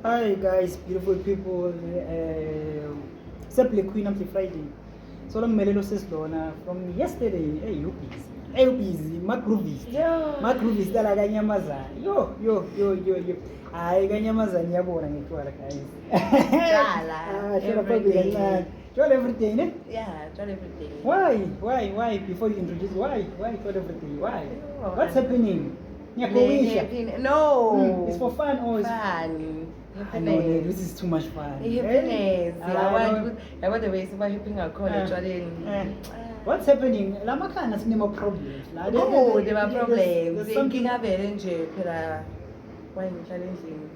Hi guys, beautiful people. Simply Queen of the Friday. So long melelo sesilona from yesterday. Hey, you busy. Hey, you busy. Macrovis. Yo. Macrovis dala kanyamazana. Yo. Hayi kanyamazana yabona ngitwala guys. Jala. Every day. Try everything, ne? Yeah, try every day. Why? Before you introduce, why try everything? Why? What's happening? No. It's for fun or it's Fun. I know this is too much fun. Happiness. I want the way somebody helping our college. What's happening? Lama kana sinema problems. Oh, there are problems. Thinking of it nje phela wayihlala endlini.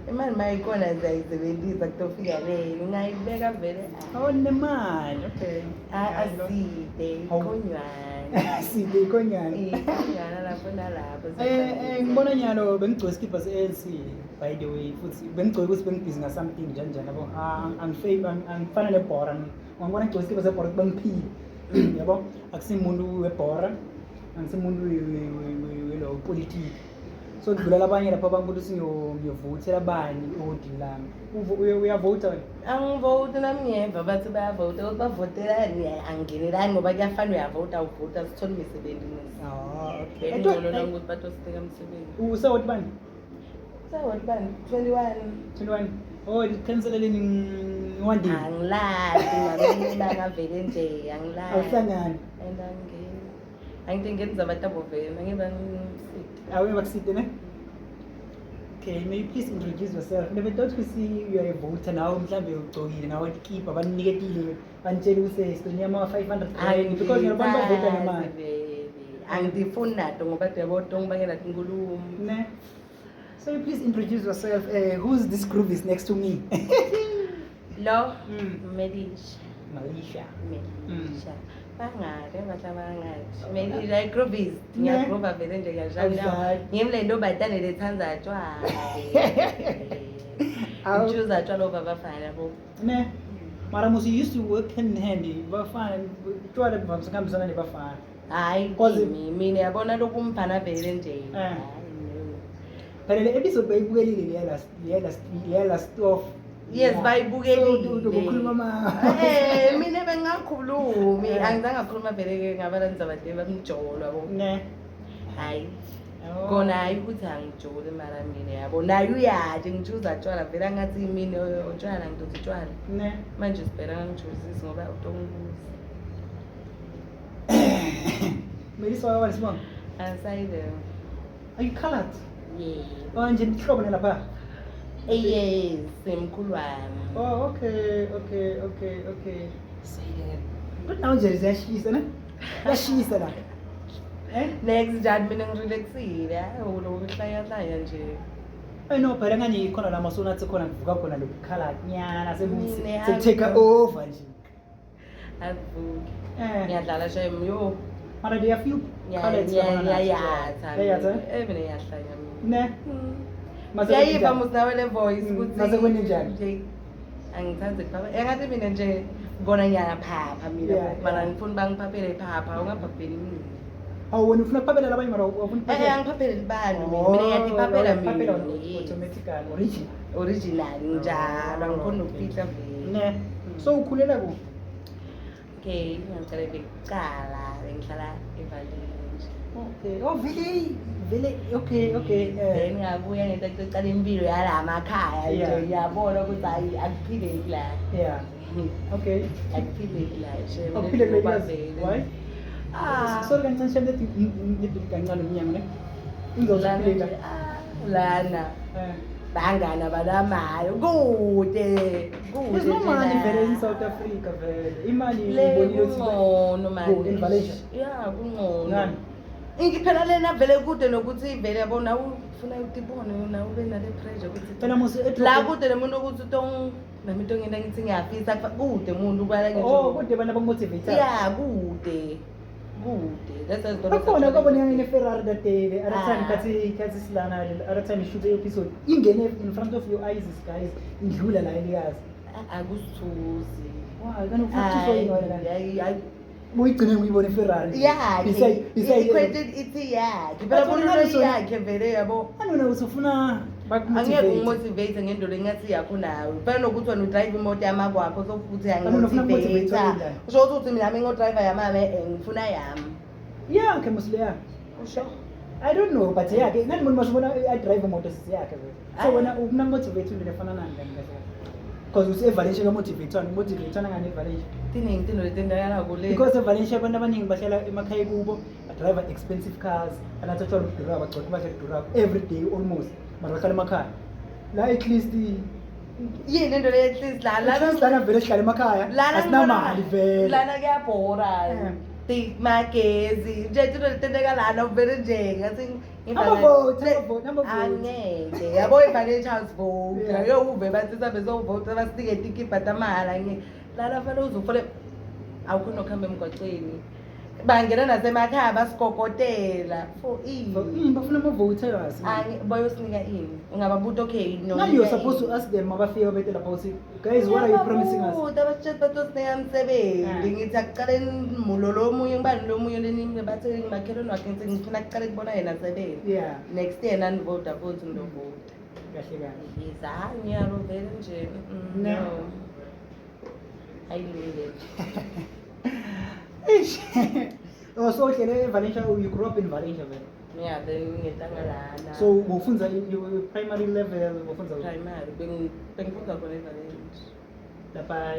Imali mayikhona zayisebenzisa kutofika leni ngayibeka vele. Awunemali. Okay. Aside konywana. Side konywana. Konywana lapho nalapho. Ngibona nyalo bengigcoka iskipa se-ANC by the way futhi bengigcoka ukuthi bengibhizi nga something njani yabo. Angifana nebhora. Ngibona ngigcoka iskipa sebhora bangiphile. Yabo akusimuntu webhora. Angisimuntu welo politics. So ngidlula abanye lapha bangibuza ukuthi ngiyovothela bani odini lami. Uyavota wena? Angivoti nami ngiyeva bathi bayavota ukuthi bavotelani angenelani ngoba kuyafana uyavota uvota sithole imisebenzi nesi. Okay. Ngcono nangokuthi batosibeka umsebenzi. Usawoti bani? Sawoti bani 21. 21. Oh, canceleleni one day. Angilazi nami bangavele nje angilazi. Awuhlangani. And angithe ngizabantu abovela ngiba Awe bakuside ne? Okay, may you please introduce yourself. Never thought to see you are a voter now mhlambe ugcokile nawe keep abaniketile banitshela usesitoni ama 500 because ngabantu bavota ngemali. Angifuni nato ngoba uyabona ngibangela inkulumo. Ne? So you please introduce yourself. Who's this group is next to me? Lo Melisha. Malisha. Bangade bahlabangade. Maybe group is ngiyagroupa vele nje ngiyashaya. Ngimlendo batane lethanza tshwala. Uchuza tshwala babafana bo. Ne? Mara musi used to work hand in hand. Bafana tshwala bamsakambisana nebafana. Hayi mina yabona lokhu umphana vele nje. Phela le episode bayibukelile le last off. Yes, bayibukelile. Ukukhuluma ma. Mina bengakhulumi, angizange ngakhuluma vele ngabalani zabade bamjolo yabo. Ne. Hayi. Kona hayi ukuthi angijole mara mina yabo. Nayo uyathi ngichuza tshwala vele ngathi mina utshwala ngidothi tshwala. Ne. Manje sibheka ngijuzisa ngoba utongibuza. Melissa wa wasibona. Asayile. Are you colored? Yeah. Nje mhlobo lapha. Yes, semkhulu wami. Oh, okay. Say that. But now nje ziyashisa ne? Yashisa la. Next jad mina ngirelaxile, ukuhlaya nje. No, phela ngani khona la masona athi khona kuvuka khona lo colored nyana se take over nje. Avuki. Ngiyadlala nje yo. Mara there are few colored yatha. Yatha. Even yahlaya Ne. Yayiba musawele voice ukuthi mase kwene njani? Angithanze kuphapha. Engathi mina nje ngibona ngiyaphapha mina. Mara ngifuna bangiphaphele iphapha, ungaphapheli mina. Awu wena ufuna ukuphaphela labanye mara ufuna ukuphaphela. Angiphaphele libani mina. Mina ngiyaphaphela mina. Automatically Original njalo angikhona ukufihla vele. Ne. So ukhulela kuphi? Okay, ngicela bekuqala bengihlala eValley. Okay. Oh, vele. Okay. Then ngabuya ngithatha uqala impilo yala emakhaya nje ngiyabona ukuthi hayi akuphileki la. Yeah. Okay. Akuphileki la. Akuphileki la. Why? Sorry kancane shame that ngidibika kancane umnyango ne. Inzophileka. Lana. Bangana banamayo kude. There's no money vele in South Africa vele. Imali ngibonile ukuthi ngono manje. In Malaysia. Yeah, kungono. Ngani? Ingiphela lena vele kude nokuthi vele yabona ufuna ukutibona na ube nale pressure ukuthi phela musi la kude lemuntu ukuthi utong nami into ngenda ngithi ngiyafisa kude umuntu bala ngisho. Oh, kude bana bamotivate. Yeah, kude. That's as the khona kwabona ngene Ferrari that day at time kathi silana at time shoot episode ingene in front of your eyes guys indlula la elikazi akusithuzi. Wow, kana ufuna yini wena? Uyigcine uyibona iFerrari. Yeah, isequated ithi yakhe. Phela bona yakhe vele yabo. Anona usufuna angeke ngimotivate ngento lengathi yakho nawe ufana nokuthi wena udrive imoto yamakwakho sofuthi Motivate. usho ukuthi mina ngidriver yamama ngifuna yami Yeah, okay, musleya. usho I don't know, but yeah, ngani umuntu masibona I drive imoto sisiyakhe vele. So wena una motivate into lefana nani ngeke. Because usi evaluation motivate ngane evaluation. tiningi into letendakala kule Because evaluation abantu abaningi bahlala emakhaya kubo, drive expensive cars, anathatha ukudura bagcoka bahle kudura every day almost. Mara bahlala emakhaya. La at least yini into le at least lana vele sihlala emakhaya. Asinamali vele. lana kuyabhora magezi nje into letendeka lana uvele nje ngathi angeke yabo i-financial vote yo uve bathi sabe zovote basinike tikipa tamala lana fanele uzufole awukhona ukuhamba emgwaqweni bangena nasemakhaya basikokotela for bafuna ama-voters. bayosinika ini ungababuta okay Now you're supposed to ask them abafika bethe lapha uthi guys what are you promising us? abasitshela batosinika msebenzi ngithi akuqaleni mulo lomunye ngibani lomunye lenini bathi ngimakhelweni wakhe ngithi ngifuna kuqale kubona yena sebenzi Yeah. next year nanivota futhi ngizovota Kahle kahle. yizanyalo vele nje No. ayilungile Eish. Oh, so hlele Valencia, you grew up in Valencia vele. yeah then ngetangalana So ufunza primary level ufunza primary bengifunda khona evalence lapha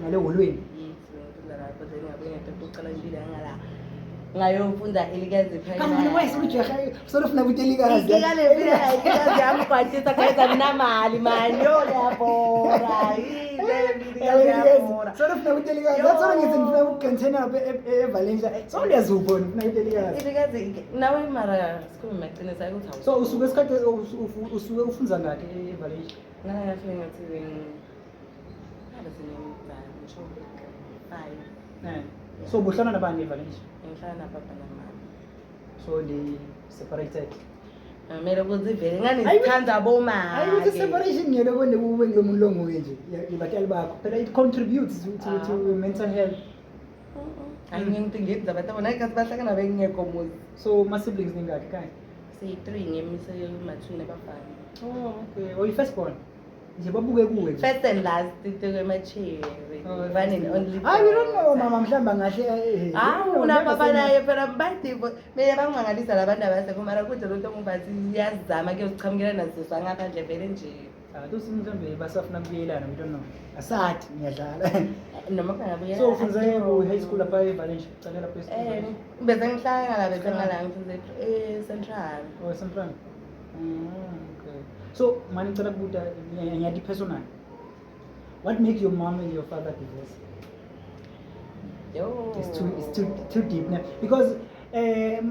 ngale holweni. ngifunda lapho then ngabe ngiyaqala impilo yangala ngayofunda elikazi Kanti why usujaha sort of nabutelikazi. ngikale phela elikazi yami kwatisa guys anginamali man yo yabora Sort of nabutelikazi. That's what ngithi ngifuna ukucontainer eValencia. So uyazubona nabutelikazi. elikazi nawe mara sikhuluma maqinisa ukuthi awu So usuke esikhathi usuke ufunza ngakhe eValencia. ngala ngafika ngathi ngabe sinembali ngisho 5 So buhlana nabani eValencia? ngihlala nababa namama So they separated. kumele ukuthi vele ngani sithanda boma Ayi separation ngeke kwende kube ngumuntu longuye nje yabatali bakho. Phela it contributes to mental health. angithi ngithi abantu bona ikazi bahlangana bengekho muzi So my siblings ningaki kai? siyi-3 ngemise mathuni abafana Oh okay. Oh you first born. Nje babuke kuwe nje. first and last itekwemachere one and only I don't know mama mhlamba ngahle. unababa naye phela mbayidivo mele bangimangalisa labantu abasekho mara kude lonto mubathi iyazama kuyoziqhamukela naziswa ngaphandle vele nje Those mhlambe basafuna kubuyelana we don't know. Asathi ngiyadlala. noma bangabuya So ufunza high school lapha eValencia. Cala lapha eStone. bese ngihlala bese ngala ngifunze Central Oh Central. Okay. So mani ngicela kubuta ngiyadi personal. What makes your mom and your father divorce? yo It's too deep now because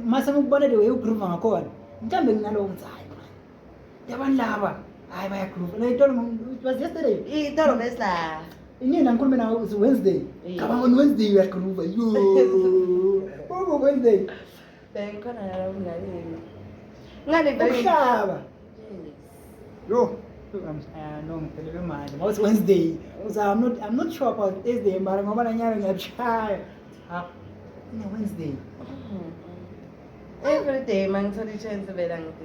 mase ngikubona the way ugroove ngakhona mhlambe nginalowo mtsayi yabantu laba hayi baya groove no it was yesterday itolo lesla inina ngikhulume nawe it's Wednesday kaba on Wednesday uya groove yo oh Wednesday bengikhona la ungalini ngani vele uhlaba yo no ngiphelele manje ngoba it's Wednesday I'm not sure about Thursday mara ngoba nanyalo ngiyachaya no Wednesday every day mangithola i-chance vela ngithi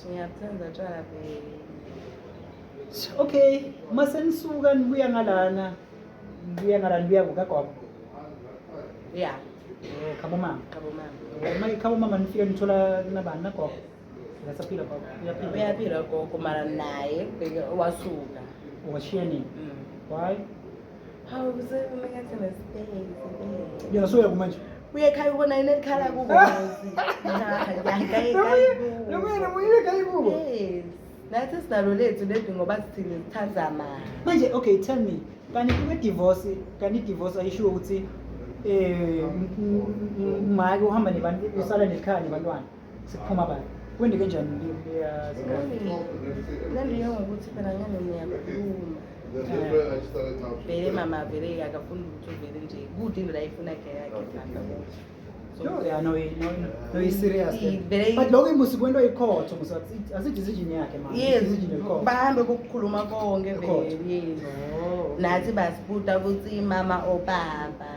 ngiyathanda tshwala vele okay mase nisuka nibuya ngalana nibuya kukagogo ya khabo mama kabomama khabo mama nifika nithola nabani nagogo ngasaphila gogo uyaphila gogo mara naye wasuka washiya nini why hawu kusekumekathena space yena soya kumanje uyekhaya ubona inekhala kubo nomuyena muyile khaya kubo yes nathi sinalo lethu ledwi ngoba sithini sithanza manje okay tell me kanti divorce ayisho ukuthi make uhamba nebantu usala nekhaya nebantwana sikuphuma abantu kwende kanjani nandiyo ngokuthi phela ngane niyakhuluma vele mama vele akafuni ukuthi vele nje kude into la ifuna yakhe no is serious but lokho imbusi kwento ikhotho asi decision yakhe manje yes decision ikhotho bahambe ukukhuluma konke vele yes nathi basibuta ukuthi mama obaba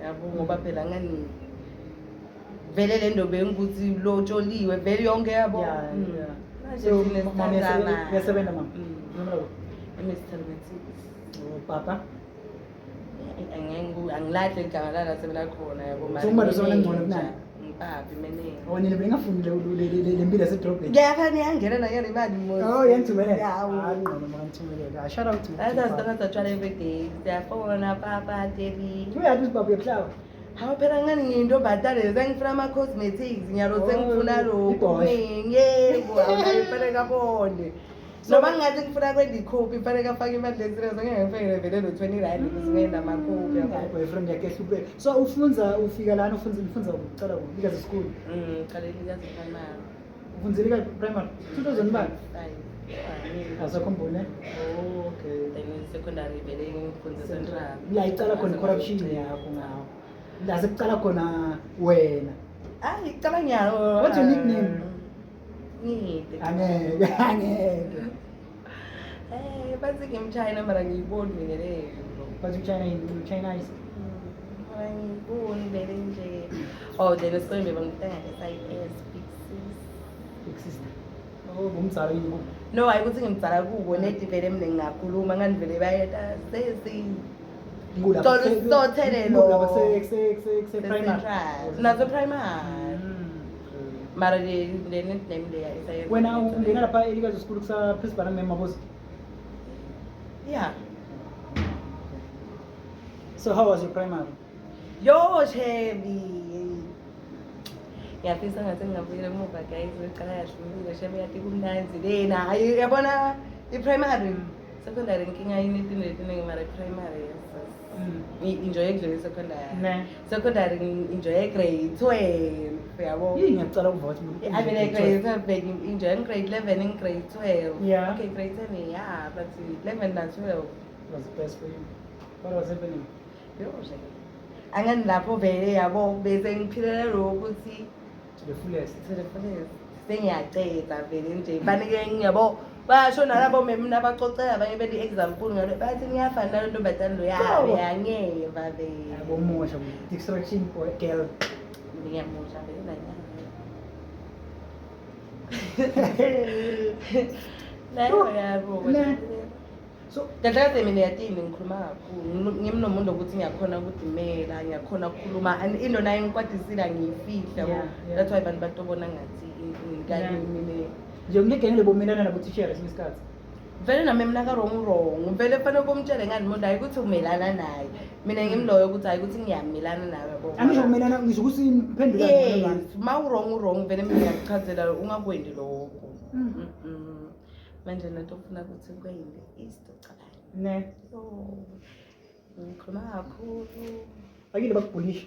yabo ngoba phela ngani vele le nto bengukuthi lotsholiwe vele yonke yabo Yeah, yeah. Manje So, thina mama sithandana. uyasebenza mama? Nomla papa? Angilahle igama lala sebela khona yabo So, kumele usebenzele ngcono kunani? ngipaphi menene Oh, nina bengafundile le mpilo yasedrobheni. ngiyafana yangena nayo le mali mo Oh, yanithumelela. Yawo. Hayi ngcono makangithumelela. Shout out to That's try every day. Siyafona papa Terry. Uyaphi isibaba uyakuhlaba? Hawu phela ngani ngiyinto bhatale sengifuna ama cosmetics ngiyalo Oh, sengifuna lokho ibosh. yebo awunayifanele kabone. Noma ngathi ngifuna kwendi copy fanele afake imali lesirious ngeke ngifake vele no 20 rand ukuthi ngenda ama copy Hayi boyfriend yakhe ehluphe. So ufika lana ufunza ukucala because school. Qale liyazi primary. Ufundzile ka primary 2000 ba? 5. Asakhumbule. Oh, okay. Then secondary vele ngifundza central. La icala khona corruption yakho ngawo. La sekucala khona wena. Hayi qala nyalo. What's your nickname? Ngide. Angeke. Bathi ngimchina mara ngiyiboni mina leyo. But China is Mara ngiyiboni vele nje. Oh, then esikoleni bebangitanga SIS big sister. Oh, ngumzala yini? No, ayikuthi ngimtsala kubo nedi vele mina ngingakhuluma ngani vele bayeta sesi. Ngula. Sothelelo. Se primary. Nazo primary. Mara le nickname le SIS. Wena ungena lapha elikazi school kusa principal ngeme mabosi. Yeah. So how was your primary? Yo, Chevy. Ngiyafisa ngathi ngingabuyela emuva guys ngiqala yahlulile Chevy yathi kumnanzi lena hayi yabona i-primary secondary inkinga yini mara primary enjoy ekudlula secondary secondary enjoy grade 12 yabo Yini ngiyacala ukuva ukuthi I mean grade 12 enjoy grade 11 and grade 12 Yeah. Okay, grade 10 yeah but 11 and 12 was the best for you. What was happening? yo angani lapho vele yabo bese ngiphilela lokuthi To the fullest. sengiyaceda vele nje banike ngiyabo basho nalabo mina abacocela abanye bethi example ngalo bathi ngiyafana nalo ntombazane lo yabe yangeva vele Bomosha distraction or girl. ngiyamusha vele nayo yabo So Kahle mina yatini ngikhuluma kakhulu ngimnomuntu ukuthi ngiyakhona ukudimela ngiyakhona ukukhuluma into nayo ngikwadisila ngiyifihla yabo Yeah. that's why abantu batobona ngathi ingane mina nje ungegenele bomelana nabo teacher esikhathi. vele nami mina ka wrong vele fanele kumtshele ngani umuntu hayi ukuthi umelana naye mina ngimloyo ukuthi hayi ukuthi ngiyamelana nawe yabo Angisho kumelana ngisho ukuthi imphendula yes ma wrong vele mina ngiyakuchazela ungakwendi lokho manje nato ufuna ukuthi kwende isicala ne. ngikhuluma kakhulu Akile bakubulisha.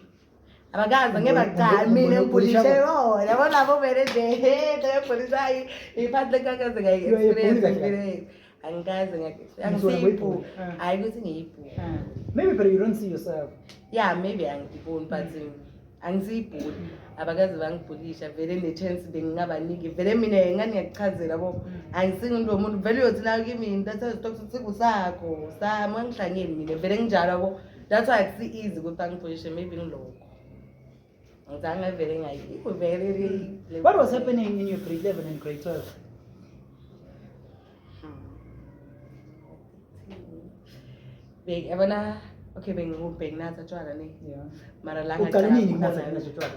abakazi ngebaqala mina ngibulishe bona yabona abo vele nje ngebulisa iphathi lekakaze ngayi-experience vile angikaze angisiphu hayi ukuthi ngiyiphu Maybe but you don't see yourself. yeah maybe angiboni but angisiyibhuli abakazi bangibhulisha vele ne-chance bengingabaniki vele mina ngani ngiyakuchazela bo angisingumuntu womuntu vele uyothi nayo kimi tasazitokusisiku sakho sami angihlangeni mina vele nginjalo bo that's why akusi-easy ukuthi angibhulishe maybe ngilokho ngizange vele ngayikho vele What was happening in your grade 11 and grade 12? yabona okay benginatha tshwala ne Yeah. mara la Uqale nini kunatha tshwala?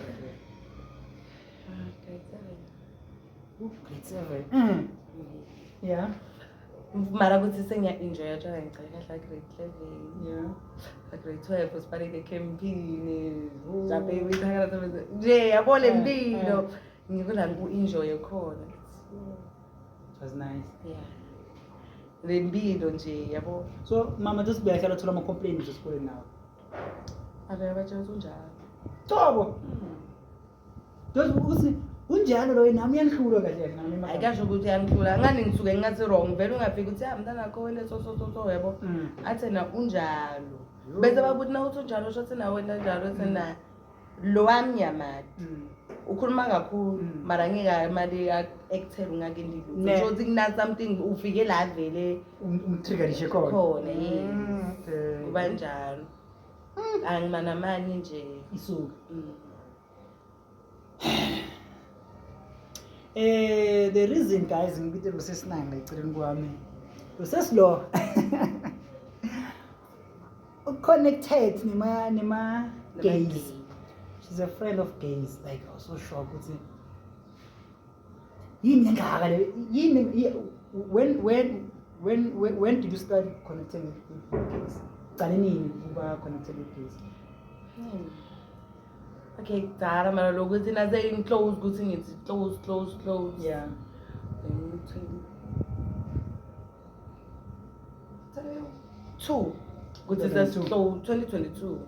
Grade 7. Yeah. mara ukuthi sengiya-enjoya tshwala ngicale kahle grade 11 Yeah. grade 12 sibaleke ekhempini jabe withakala nje yabo le mpilo ngikula ngiku-enjoye khona It was nice. yeah le mpilo nje yabo So mama just behlala thola ama complaints esikoleni nawe. abanye batshela ukuthi unjalo Thobo. Just uthi unjalo lo nami uyangihlula kahle nami ayikasho ukuthi yangihlula ngani ngisuke ngingathi wrong vele ungafika ukuthi mntana akho wena so yabo athena unjalo bese babuthi na uthi unjalo shothi na wena njalo thena lo wami yamati ukhuluma kakhulu mara ngeke imali ya-actel ungake ndilo so ukuthi kuna something ufike la vele umtriggerishe khona. khona yes kuba njalo angimanamani nje Isuka. The reason guys ngithi lusesinanga eceleni kwami lusesilo connected nema gays. She's a friend of gays. Like I was so shocked ukuthi yini ngaka le yini when did you start connecting with gays? Qale nini uba connected with gays? Okay, kudala mara lokuthi naze in close ukuthi ngithi close. Yeah. 2022 ukuthi sesiclose 2022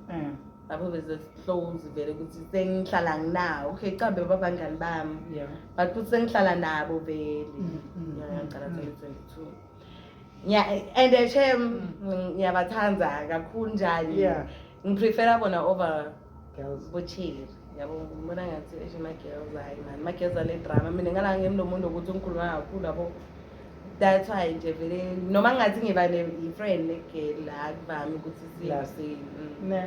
lapho bese close vele ukuthi sengihlala nginawo. Okay, cambe babangani bami. Yeah. But ukuthi sengihlala nabo vele. Ngiyaqala 2022. Yeah, and ngiyabathanda kakhulu njani. Yeah. Ngiprefera bona over Girls. bochili. Yabo ngibona ngathi ama-girls hayi man, ama-girls ane-drama. Mina ngala ngemlomuntu ukuthi ngikhuluma kakhulu lapho. That's why nje vele noma ngathi ngiba ne-friend le-girl la kuvami ukuthi siye. Nah.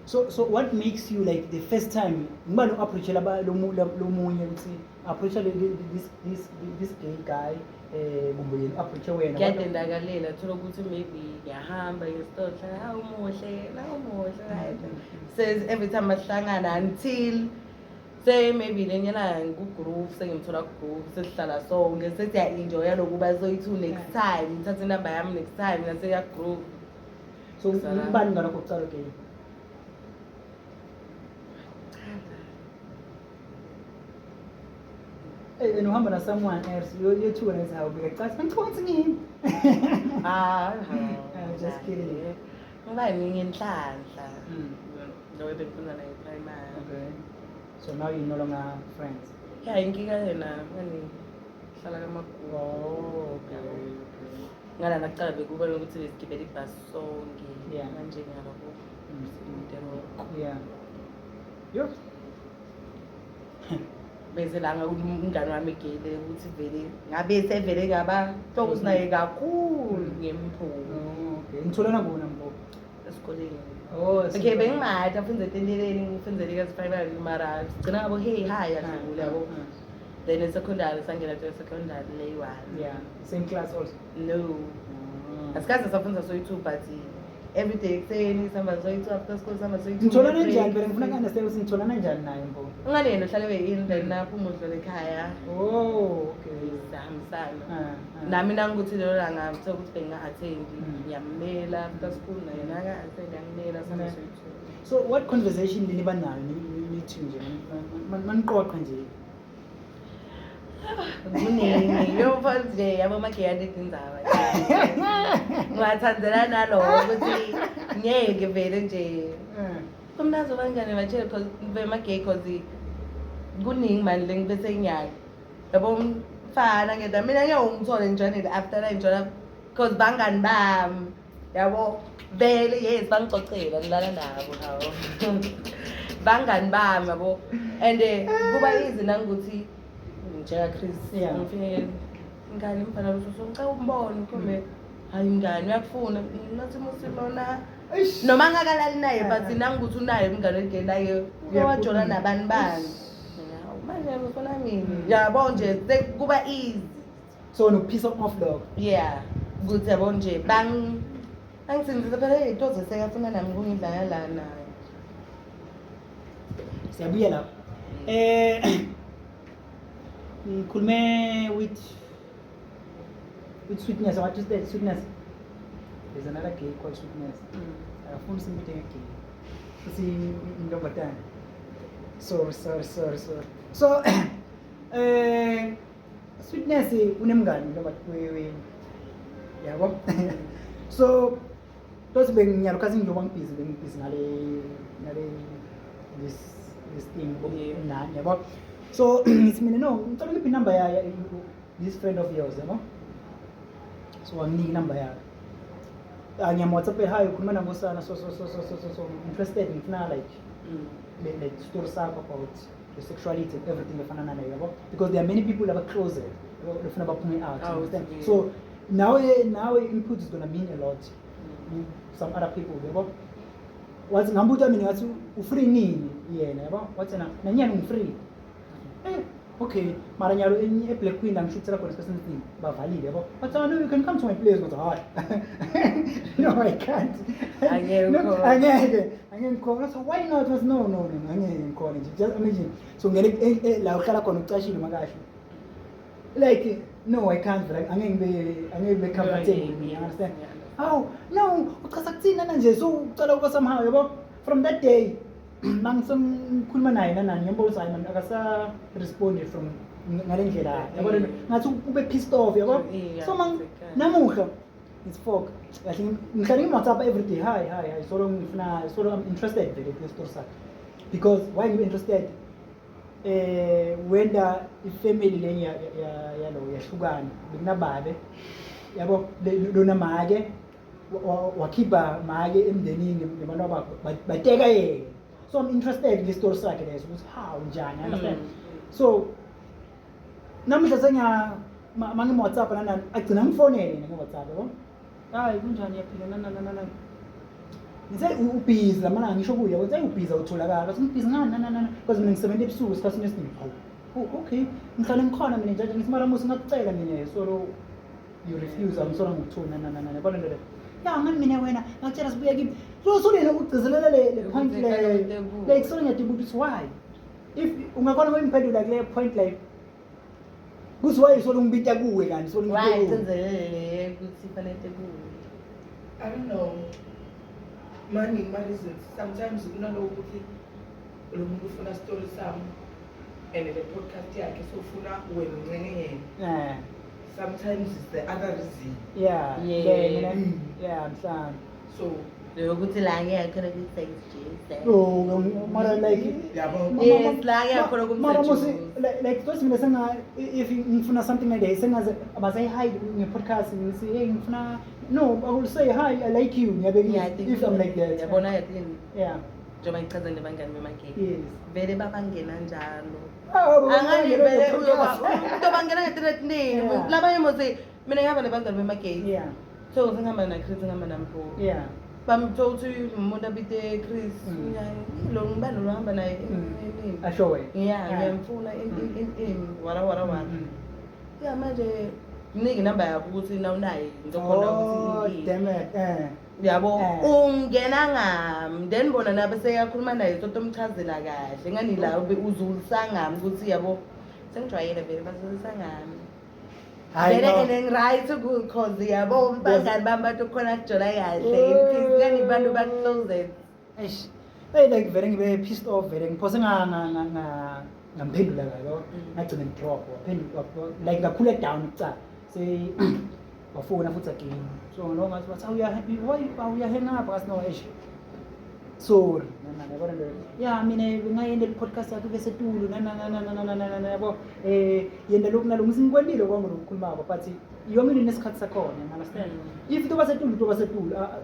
So what makes you like the first time ngiba no approach lo munye ukuthi approach this gay guy kumbe yena approach wena Ngiyadendakalela thola ukuthi maybe ngiyahamba ngesitotla hawu muhle right. Says every time asihlangana until say maybe lenyana ngugroup sengimthola ku-group sesihlala sonke sethi ya-enjoya lokuba soyi-2 next time ngithathe inamba yami next time naseya group. So ubani ngana kokucala gay? And uhamba na someone else you two and how big that's ngicabanga ngini. Just kidding. Ngoba ngingenhlanhla. Lo bengifuna naye primary. Okay. So now you're no longer friends. Yeah, inkinga yena ngani hlala kamakulu. Oh, okay. Ngala naqala bekuba ukuthi sigibele ibus sonke. Yeah. Manje ngiyalabo. Yeah. Yo. Bese la ngumngane wami egele ukuthi vele ngabe sevele ngaba close naye kakhulu ngemphumo. Okay. Ngitholana ngona mbo Esikoleni. Oh, Okay, bengimatha mfunze enteleleni ngifundele ka-primary mara sigcina ngabo hey hi yadlula yabo. Then e-secondary sangena to secondary leyi-1. Yeah. Same class also. No. Asikaze safunza soyi-2 but every day ekuseni sihamba soyi-2 after school sihamba soyi-2. Ngitholana njani phela ngifuna understand ukuthi ngitholana njani naye mbo. Ungane yena uhlale we-in then naphuma udlule ekhaya. Oh, okay. Sihambisana. Nami nangukuthi lelo langa ukuthi benginga-attend ngiyamela after school naye naka-attend ngiyamela sihamba soyi-2. So what conversation niba nayo nithi nje maniqoqa nje? Kuningi yofo nje yabo magaya ndindaba ngiwathandzela nalowo ukuthi ngeke vele nje kumnazo bangane batshele because bemagay cause kuningi manje lengibese ngiyaka yabo mfana ngeda mina ngiyongithole njani after la njalo because bangani bami yabo vele yes bangicocela ngilala nabo hawo bangani bami yabo and kuba easy nangukuthi njeka Chris ngifike ngani mfana lo ngicela umbone kumbe hayi ngani uyakufuna nathi musilona noma ngakalali naye but nangukuthi unaye umngane egay naye uyawajola nabani bani manje ngifuna mina yabo nje kuba easy so no piece of dog. Yeah ukuthi yabo nje angithinzisa phela into zesekafuna nami kungidlala la naye siyabuya lapho ngikhulume with Sweetness. What is that? Sweetness. There's another gay called Sweetness. Akafuna simbithi ngegay uthi intombazane. Sorry. So Sweetness unemngani intombazane yabo. So those benginyalo kasi ngiyoba ngibhizi ngale this thing nani yabo. So it's me no ngicela ngiphi number ya this friend of yours yabo. So anginika number yakhe. Ngiyam WhatsApp hi ukhuluma nangosana so interested ngifuna like story sakho about the sexuality and everything efana nayo yabo because there are many people that are closer efuna baphume out understand. So now input is going to mean a lot some other people yabo. Wathi ngambuza mina ngathi ufree nini yena yabo wathi na nyana ungifree Okay, mara nyalo eBlack Queen angishutela khona isikhathi esiningi bavalile yabo. But no, you can come to my place but hayi. No, I can't. Angeke No, ukhona. angeke ngikhona. So why not? Was no, angeke ngikhona nje. Just imagine. So ngene la uhlala khona ucashile makasho. Like no, I can't. Like angeke be comfortable. You understand? Oh, no, uchaza kuthina nje so ucala uba somehow yabo. From that day mangisemkhuluma naye nanani ngiyambona ukuthi hayi man akasa respond from ngalendlela yabo ngathi ube pissed off yabo so namuhla it's folk kahle ngihlala ngimwhatsapp every day hi so I'm interested vele kule story sakhe because why you interested wenda ifamily lenye yalo yahlukana bekunababe yabo lona make wakhipha make emndenini nabantu abakho bateka yena. So I'm interested in the story sakhe leso ukuthi how njani understand. So namhla senya mangi WhatsApp nanani agcina ngifonele nge WhatsApp yabo. Hayi kunjani yaphila nanana. Ngise ubhizi lamana ngisho kuye ukuthi ubhizi awutholakala. Bathi ngibhizi ngani because mina ngisebenza ebusuku isikhathi esiningi. Okay ngihlale ngikhona mina nje ngithi mara musi ngakucela mina so you refuse amsona ngikuthuna nanana yabona le. Ya ngani mina wena ngakutshela sibuya kimi so lena ugcizelela le point like so ngiyadibuka ukuthi why if ungakhona ngemphendula kule point like kuthi why so ngibita kuwe kanti so ngibita Why senzelele ukuthi fanele kuwe? I don't know. Money reasons. Sometimes kunalokho ukuthi lo muntu ufuna story sami and the podcast yakhe so ufuna wena uncenge yena. Sometimes it's the other reason. yeah mhlawumbe So Lokuthi la ngeke khona kusex oh mara like yabo Yes, la ngeke khona mara musi kumsex. like those mina senga if ngifuna something like that senga abasayi hide in your podcast ngisi hey ngifuna no I will say hi I like you ngiyabeka if I'm like that Yabona yathini? yeah Njengoba ngichaza nebangani bemakhe. yes Vele babangena njalo. oh Angani vele umuntu bangena nge-threatening. Yeah. Labanye mose mina ngihamba nebangani bemakhe. yeah So ngihamba na Chris ngihamba nampho. yeah Bamthola ukuthi umuntu abite Chris lo ngibani lo hamba naye ashowe yeah ngiyamfuna in wara yeah manje nginike inamba yakho ukuthi na unaye ngizokhona oh ukuthi damn it yabo ungena ngami then bona nabe seyakhuluma naye toto umchazela kahle ngani la uzulisa ngami ukuthi yabo sengijwayele vele bazulisa ngami vele and right because yabo bangani bami bathi khona kujola kahle ngani bantu ba closet eish like vele ngibe pissed off vele ngiphose ngamphendula kayo ngagcina ngidrop like ngakhula down uca say wafona futhi again so no ngathi wathi awuya hang up asino eish sorry nana yabona nje yeah mina ngayenda le podcast yakho bese tulu nana yabo yenda lokhu nalo ngisinkwendile kwangu lokukhuluma but yomini nesikhathi sakhona you understand if toba setulu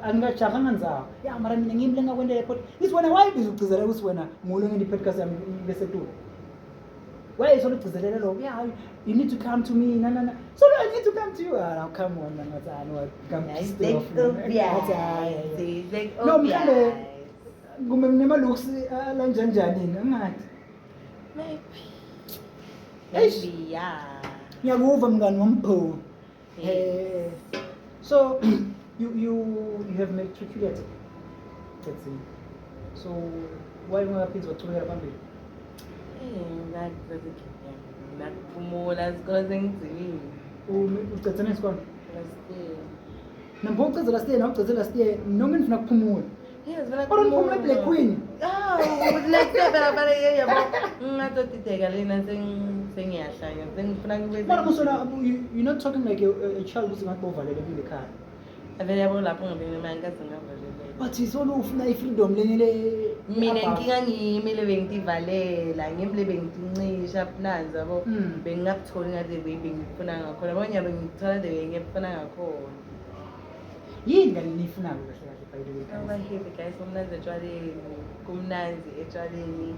angajaha nganzawo yeah mara mina ngimle ngakwenda le podcast ngithi wena why bizugcizela ukuthi wena ngulo ngendi podcast yami bese tulu why so ugcizelela lo yeah you need to come to me nana so I need to come to you now come on ngathi what come no mhlawumbe kumbe nginemalooks alanjanjani ngathi maybe yeah ngiyakuva mngani wampho so you have matriculated let's see so why ungaphinda wachubekela phambili nakuphumula isikole sengizilile ucedzana isikole nampo ucedzela stay na ucedzela stay noma ngifuna kuphumula yes vela kodwa ngiphumula eBlack Queen like vela yabo ngatotiteka lena sengiyahlanya sengifuna kube mara musona you're not talking like a child who's not overvalele kule khaya avele yabo lapho ngibene mangaze ngavalele but isolo ufuna ifreedom lenye le mina inkinga ngimi le bengitivalela ngimle bengitincisha phansi yabo bengingakutholi ngathi bengifuna ngakhona abanye bengithola ngefuna ngakhona yini ngalifuna kahle kahle by the way Aba happy guys kumnanzi etshwaleni kumnanzi etshwaleni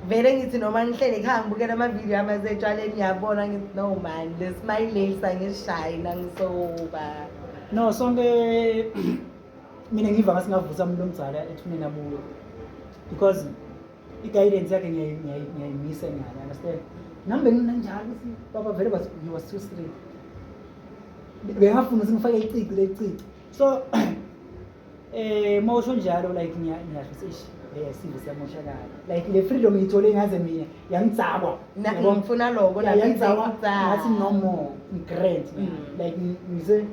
vele ngithi noma ngihlele ekhaya ngibukela ama-video amasetshwaleni ngiyabona ngithi no man le smile lesi angishayina ngisoba no sonke mina ngiva ngasingavusa umuntu omdzala ethuneni abuyo because i-guidance yakhe ngiyayimisa ngiyani understand nami benginanjalo ukuthi baba vele he was too straight bengafuna ukuthi ngifake icici lecici so mawusho njalo like ngiyasho sish sivyo siyamoshakala like le freedom ngiyithole ngaze mina yangidzakwa ngifuna lokho yangidzakwa ngathi no more great like ngize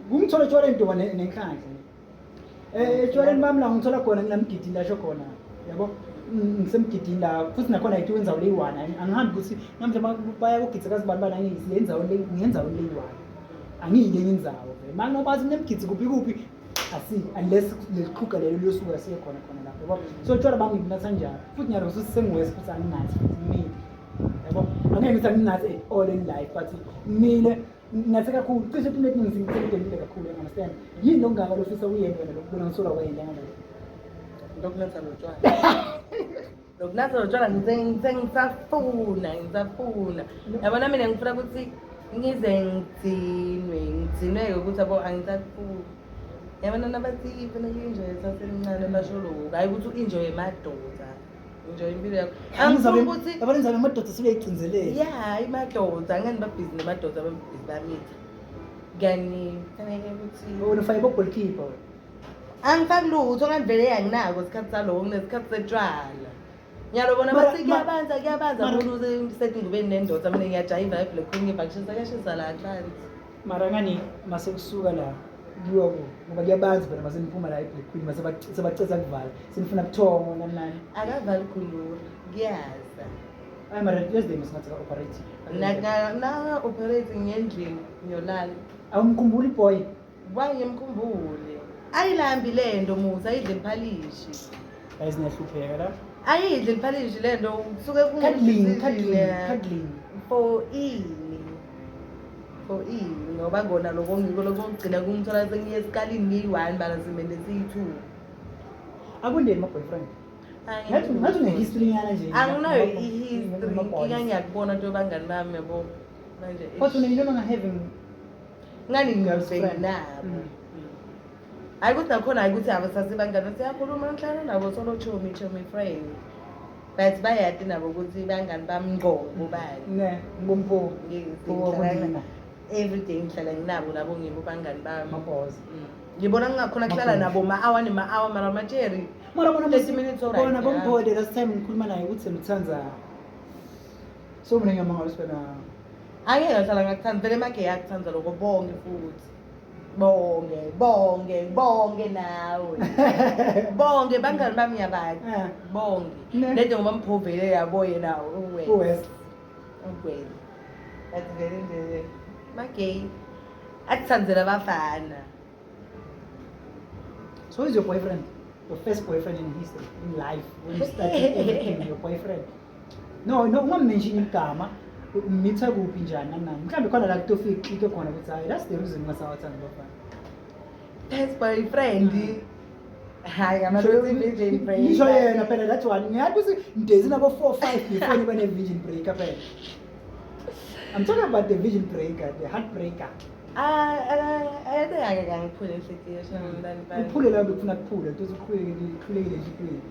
ngumthola tshwala intoba nenhlanhla etshwaleni bami la ngithola khona ngilamgidini lasho khona yabo ngisemgidini la futhi nakhona yithi wenza uleyi-1 angihambi ukuthi namhla baya kugidza kazibantu bani ngiyenza uleyi-1 angiyile ngenzawo vele manje noba bathi nemgidzi kuphi asi unless leliqhuga lelo liyosuka siye khona lapho yabo so tshwala bami ngibunatha njalo futhi ngiyalo ukuthi sengiwesi futhi anginathi futhi mina yabo angeke ngithi anginathi at all in life but mina nginathi kakhulu cishe into eningi ngithembe kakhulu understand yini lokungaka lofisa uyenza wena lokubona ngisola kwayenda ngalo lokunatha lotshwala ngisafuna yabona mina ngifuna ukuthi ngize ngidzinwe-ke ukuthi abo angisafuni yabona nabathi funa i-enjoy sasemncane basho lokhu hayi ukuthi u-enjoye madoda enjoy impilo yakho angifuna ukuthi abantu ngizabe amadoda sebeyayigcinzelele ya imadoda angani babhizi nemadoda babhizi bamitha kani fanele ukuthi wena ufake bo-goalkeeper angifaki lutho ngandivele yanginako isikhathi saloko kunesikhathi setshwala ngiyalobona bathi kuyabanza mulu sethi ngibeni nendoda mina ngiyajayiva eblack queen ngibhakishisa kuyashisa la atlanti mara ngani mase kusuka la kuyiwa ngoba kuyabanzi phela mase niphuma la eblack queen mase sebacetha kuvala senifuna buthongo nani akavali khulula kuyaza hayi mara yesterday singathi ka-operating operating ngendlini ngiyolala awumkhumbuli boy wangimkhumbule ayilambi lento musa ayidle mphalishi ayizingahlupheka la ayidle mphalishi lento kusuke cuddling for ini ngoba ngona lokho ngiko lokho ngigcina kungithola sengiye esikalini ngiyi-1 bala simende siyi-2 akundeni ma-boyfriend ngathi une-history nyana nje anginayo i-history nkinga ngiyakubona nto bangani bami yabo manje kodwa unento having ngani nginabo hayi ukuthi nakhona hayi ukuthi abasasebangani siyakhuluma ngihlala nabo solo chomi friend but bayati nabo ukuthi bangani bami ngqobo bani ngompo everyday ngihlala nginabo nabo ngibo bangani bami maboss ngibona ngingakhona kuhlala nabo ma-hour nema-hour mara materi mara 30 minutes alright bona bombode last time ngikhuluma naye ukuthi semthanza so mina ngiyamangala usibena angeke ngahlala ngakuthanda vele make yakuthanda lokho bonke futhi bonke nawe bonke bangani bami yabathi bonke lento ngoba mphovele yabo yena uwest ugwele but vele nje magay akuthandzela abafana. So who's your boyfriend? Your first boyfriend in history, in life, when you started everything, your boyfriend? No, ungammention igama, umitha kuphi njani nani. Mhlambe khona la kutofika click khona ukuthi hayi that's the reason ngasawathanda bafana. First boyfriend. Hayi ngamadoda virgin break. Ngisho yena phela that one. Ngiyathi ukuthi ndezi nabo 4 5 before nibe ne virgin breaker phela. I'm talking about the virgin breaker, the heartbreaker. Ayade angiphule inhliziyo shana uphule la bekufuna kuphule ukuthi ukhulekile enhliziyweni.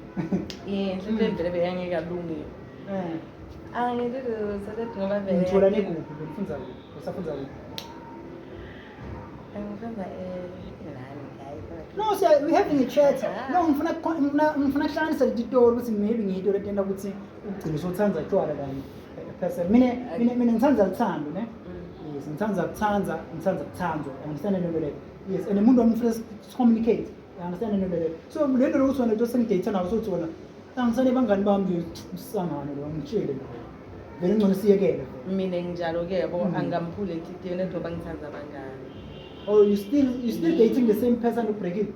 Inhliziyo vele beyangeke alunge. Angidilo sathi ngoba vele. Ngithola nekuphi bengifunza kuphi? Usafunza kuphi? Angifunda No, so we having a chat. No, ngifuna kuhlanganisa letitori ukuthi maybe ngiyito letenda ukuthi ugcina usothanza tshwala la person. Mina ngithanda uthando, ne? Yes, ngithanda ukuthanza, ngithanda ukuthandwa. You understand nento leyo? Yes, and umuntu wami ufuna communicate. You understand nento leyo? So lento lokuthi wena to sengidate nawo sothi wena angisane bangani bami usangane lo ngitshele lo. Vele ngcono siyekele. Mina njalo ke yabo angamphule inhliziyo njengoba ngithanda abangani. Oh, you still dating the same person who break it?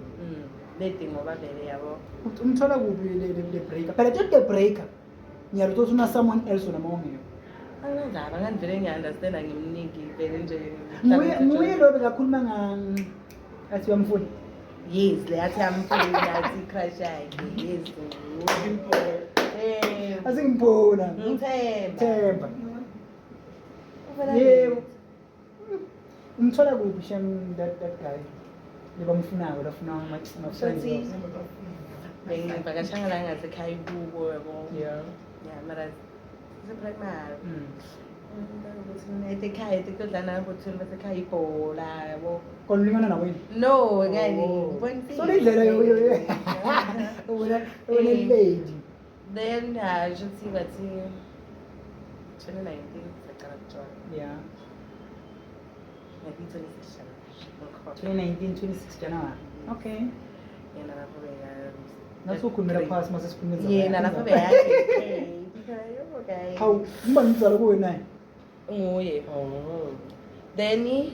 Dating ngoba vele yabo. Umthola kuphi le breaker? Phela the breaker. Ngiyalo ukuthi una someone else wena mawungeke. Angizaba ngandivele ngiunderstand ngimningi vele nje. Nguye lo bekakhuluma athi uyamfuna. Yes, le athi amfuna athi crush yakhe. Yes. Asingiphola. Ngithemba. Yebo. Umthola kuphi shem that guy? Lebamfunako lafuna ama-friends. Bengivakashanga la ngasekhaya ibuko yabo. Yeah. Yeah, mara primary Mm. ukuthi mina ekhaya tikudlana bothini basekhaya ibhola yabo Kon ulingana nawe yini? no ngani Oh. ngibona So le ndlela yo wena lady. then shothi bathi 2019 saqala ukujoin Yeah. maybe 26 2019 26 January. Okay. yena lapho Nasukhulumela phasi mase sikhulumela. yena lapho beyathi okay Hawu, ngibani ngizala kuwe naye? nguye Oh. then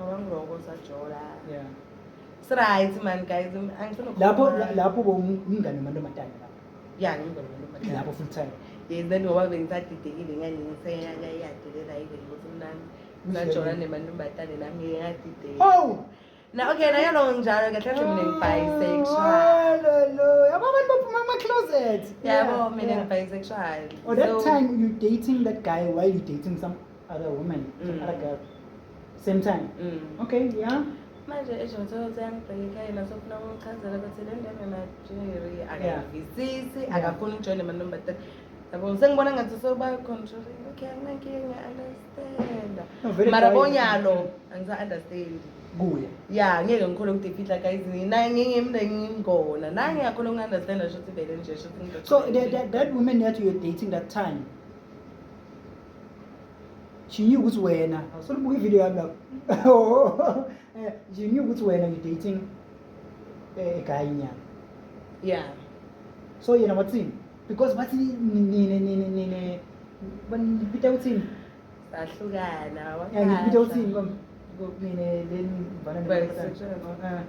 awangiloko sajola Yeah. right man guys angifuna Lapho bomngane amantombazane lapho. ya ngibona Lapho full time. yes then ngoba bengisadidekile ngani ngiseyayadela even ukuthi mnani sajola nemantombazane nami ngiyadideka Oh. na okay na yalo njalo kahle kahle mina ngi-bisexual Hallelujah. Yabo abantu baphuma ama-closet. yabo mina ngi-bisexual Oh, that So, time you dating that guy while you dating some other woman, some Mm. other girl. Same time. Okay, yeah. manje ejothoza yangibheka yena sofuna ukungichazela ukuthi le ndebe majeri akayivisisi akafuni ukujoyina amantombazane yabo sengibona ngathi soba-controlling okay anginankinga understanda No, very mara quiet. bonyalo angisa-understand Kuya. ya ngeke ngikhole ukudefitla guys naye ngingimngona naye ngiyakhona ukungi-understanda shuthi vele nje shuthi So that woman that you were dating that time, she knew ukuthi wena. So look video yami lapho. She knew ukuthi wena you dating a guy nyana. yeah So yena wathini? Because bathi nine banipita uthini? sahlukana Yeah, ngipita uthini kom? Nine Bisexual.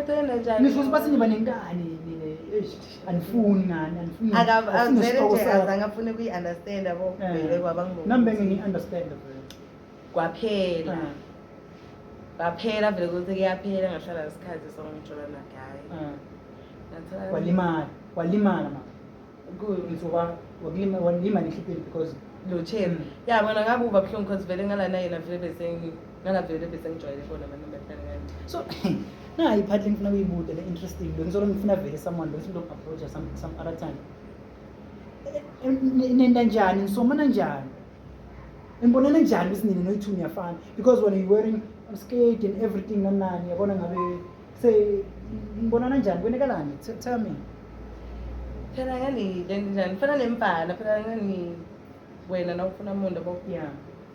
utenda njani Nisho ukuthi bathi niba nengane nine anifuni ngani anifuni. vele nje azangafune ukuyi-understand yabo vele Nambe ngi-understand vele. kwaphela kwaphela vele ukuthi kuyaphela ngahlala isikhathi songijola nagayi Walimala ma. Ngizoba walima nehlipheni because locheni ya bona ngabe uba buhlungu because vele ngalana yena vele besengijwayele bona amantombazane so nayi part lengifuna ukuyibuza le interesting lo ngizolo ngifuna vele someone lo ngifuna approach some other time. Nenda njani nisomana njani? Nibonana njani ukuthi nina noyi two niyafana because when you wearing a skirt and everything nanani yabona ngabe say nibonana njani kwenekalani tell me. phela ngani lento njani fana nemfana phela ngani wena nawufuna umuntu yabo Yeah.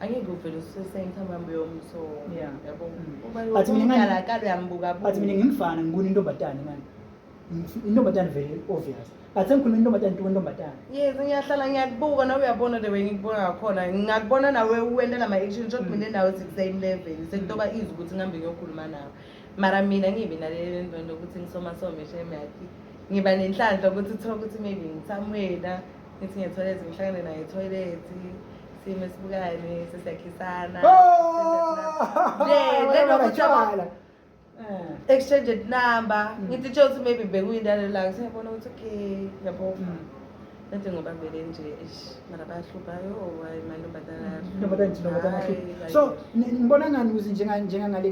angeke uvele usesengithamambe yomso Yeah. yabo But mina ubalokala uyambuka But mina ngimfana ngibona intombatane ngani. Intombatane very obvious. But sengikhuluma intombatane tu intombatane. yes ngiyahlala ngiyakubuka nawe uyabona the way ngikubona ngakhona ngingakubona nawe uwendela ama-action shot mina nawe siku-same level sekutoba easy ukuthi ngihambe ngiyokhuluma nawe mara mina ngibi naleli ndwendo ukuthi ngisomasome shemyakhi ngiba nenhlanhla ukuthi uthola ukuthi maybe ngithamwena ngithi nge-toilet ngihlangane naye e-toilet sime sibukane sesiyakhisana exchanged number ngithi tsho ukuthi maybe bekuyindalo la siyabona ukuthi okay yabo Nanti ngoba vele nje mara bayahlupha yo hayi mantombazana So ngibona ngani ukuthi njengangale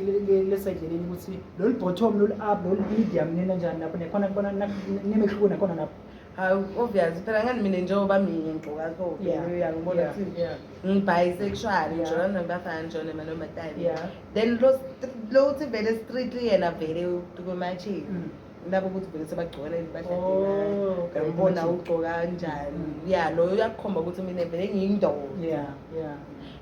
le side leli ukuthi lo bottom lo up lo medium nena njani lapho nekhona kubona nemehluko nakhona lapho. hayi obvious phela ngani mina njengoba mina ngigqoka so uyangibona ukuthi ngi-bisexual njalo nabafana njalo mantombazane then lo uthi vele strictly yena vele kumachi labo ukuthi vele sebagcona Oh, ngibona ugcoka kanjani ya loyo uyakukhomba ukuthi mina vele ngiyindoda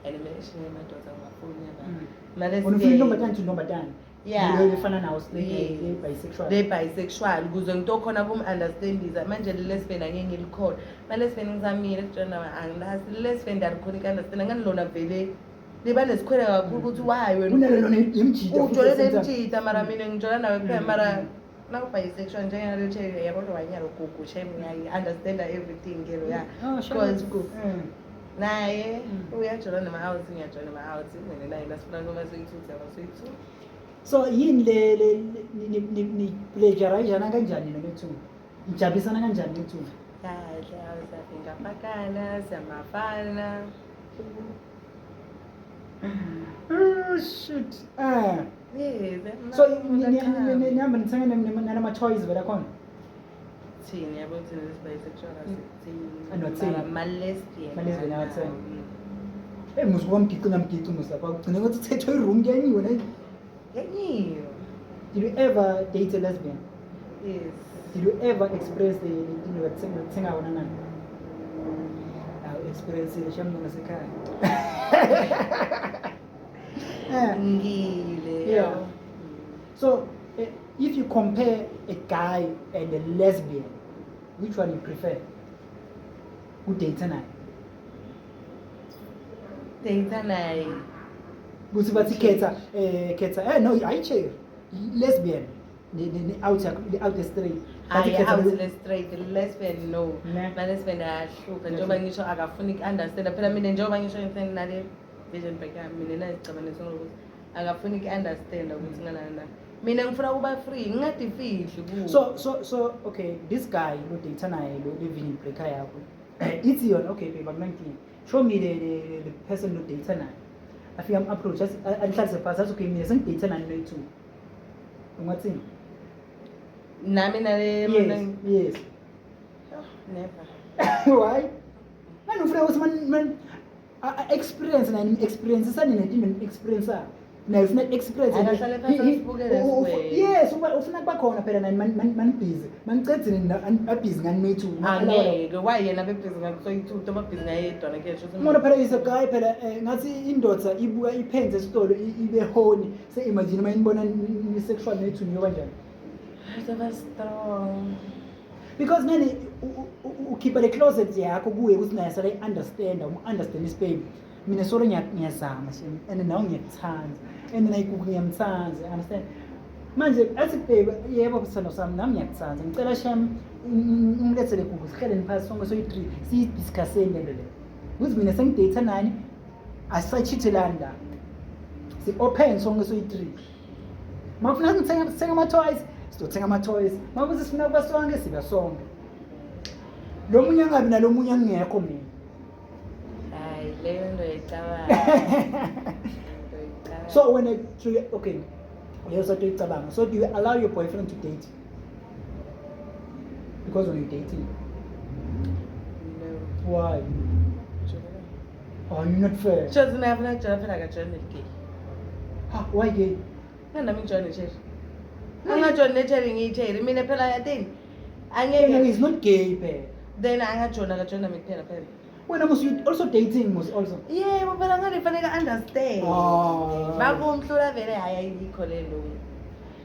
and mina eshinye amadoda ngafuni Unufuna intombatane to intombatane. Yeah. Lo efana nawo bisexual. Le-bisexual ukuze ngitokhona kum-understandisa manje le-lesbian angeke ngilikhona ma-lesbian ngizamile kujona angilazi le-lesbian ndiyalikhona ika-understanda ngani lona vele liba nesikhwele kakhulu ukuthi wayi Kunalona imjida. ujole nemtshita mara mina ngijola nawe kuphela mara naku-bisexual njengalothe yabona wanyalo gugu shem ngiyayi-understanda everything kelo ya because naye uyajola nama-out ngiyajola nama-out mina naye nasifuna noma soyi-two soyi-two So yini le ni pleasureizana kanjani nobethu? Nijabisana kanjani bethu? kahle siyaphinkapakana siyamafana Oh shit. yes So nihamba nithenga nama toys vela khona. thini yabo thina lesi-bisexual Anothini. ama-lesbian Ma-lesbian awathini. Musukuba mgici muslapha ugcine ukuthi uthethwe i-room kuyanyiwe ne. yanyiwe Did you ever date a lesbian? yes Did you ever experience the thenga wona na? Experience le sham nona sekhaya. ngile Yeah. So, if you compare a guy and a lesbian, which one you prefer? Who dates naye? data naye Kuthi bathi khetha no ayiche lesbian ne out the straight. Bathi hayi khetha awuzile straight lesbian no Ne. ma-lesbian ayahluka njengoba ngisho akafuni uku-understanda phela mina njengoba ngisho ngithi nale vision break yami mina nazicabanise ngokuthi akafuni uku-understanda ukuthi nganana mina ngifuna ukuba free ngingadifihli kuwo So okay, this guy lo date naye lo living breaker yakho. It's yona okay babe I'm 19. Show me the person lo date naye. Afika approach alihlalise phasi athi okay mina sengidate naye no two. Ungathini? nami nale Yes. Oh, never Why? Manje ufuna ukuthi man experience nani experience sani netinto experience nayo ufuna experience Akahlale phansi asibukele siwe. Yes ufuna kuba khona phela nani man busy manicedzile nina busy ngani nethu angeke wayena bebhizi ngakusoyithutha ababhizi ngayedwa nakesho umuntu phela is a guy phela ngathi indoda ibuka iphenze esitolo ibe honi se imagine mayinibona ni sexual nethu niyo kanjani Saba strong because nani ukhipha le closet yakho kuye ukuthi naye sala understand ispain mina solo ngiyazama shem and nawe ngiyakuthanda and nayikuku ngiyamthanda understand manje athi babe yebo sithando sami nami ngiyakuthanda ngicela shem ungilethele kuku sihleleni phasi sonke soyi-3 siyidiscusseni lento le ukuthi mina sengidate nani asisachithelani la si-open sonke soyi-3 mafuna ngithenga ama-toys sizothenga ama-toys makuthi sifuna kuba sonke siba sonke lo munye angabi nalo munye angekho mina hayi leyo nto yicabanga so okay leyo sato icabanga so do you allow your boyfriend to date because when you're dating no why oh you're not fair shothi mina yafuna kujona phela akajoni negay why gay nami ngijona nesheri angajoni nesheri ngiyitheri mina phela yatini yeah, angeke he's not gay phela then angajona akajoni nami kuphela phela wena must you also dating must also yebo phela nganifanele understand bakumhlula vele hayi ayikho le lo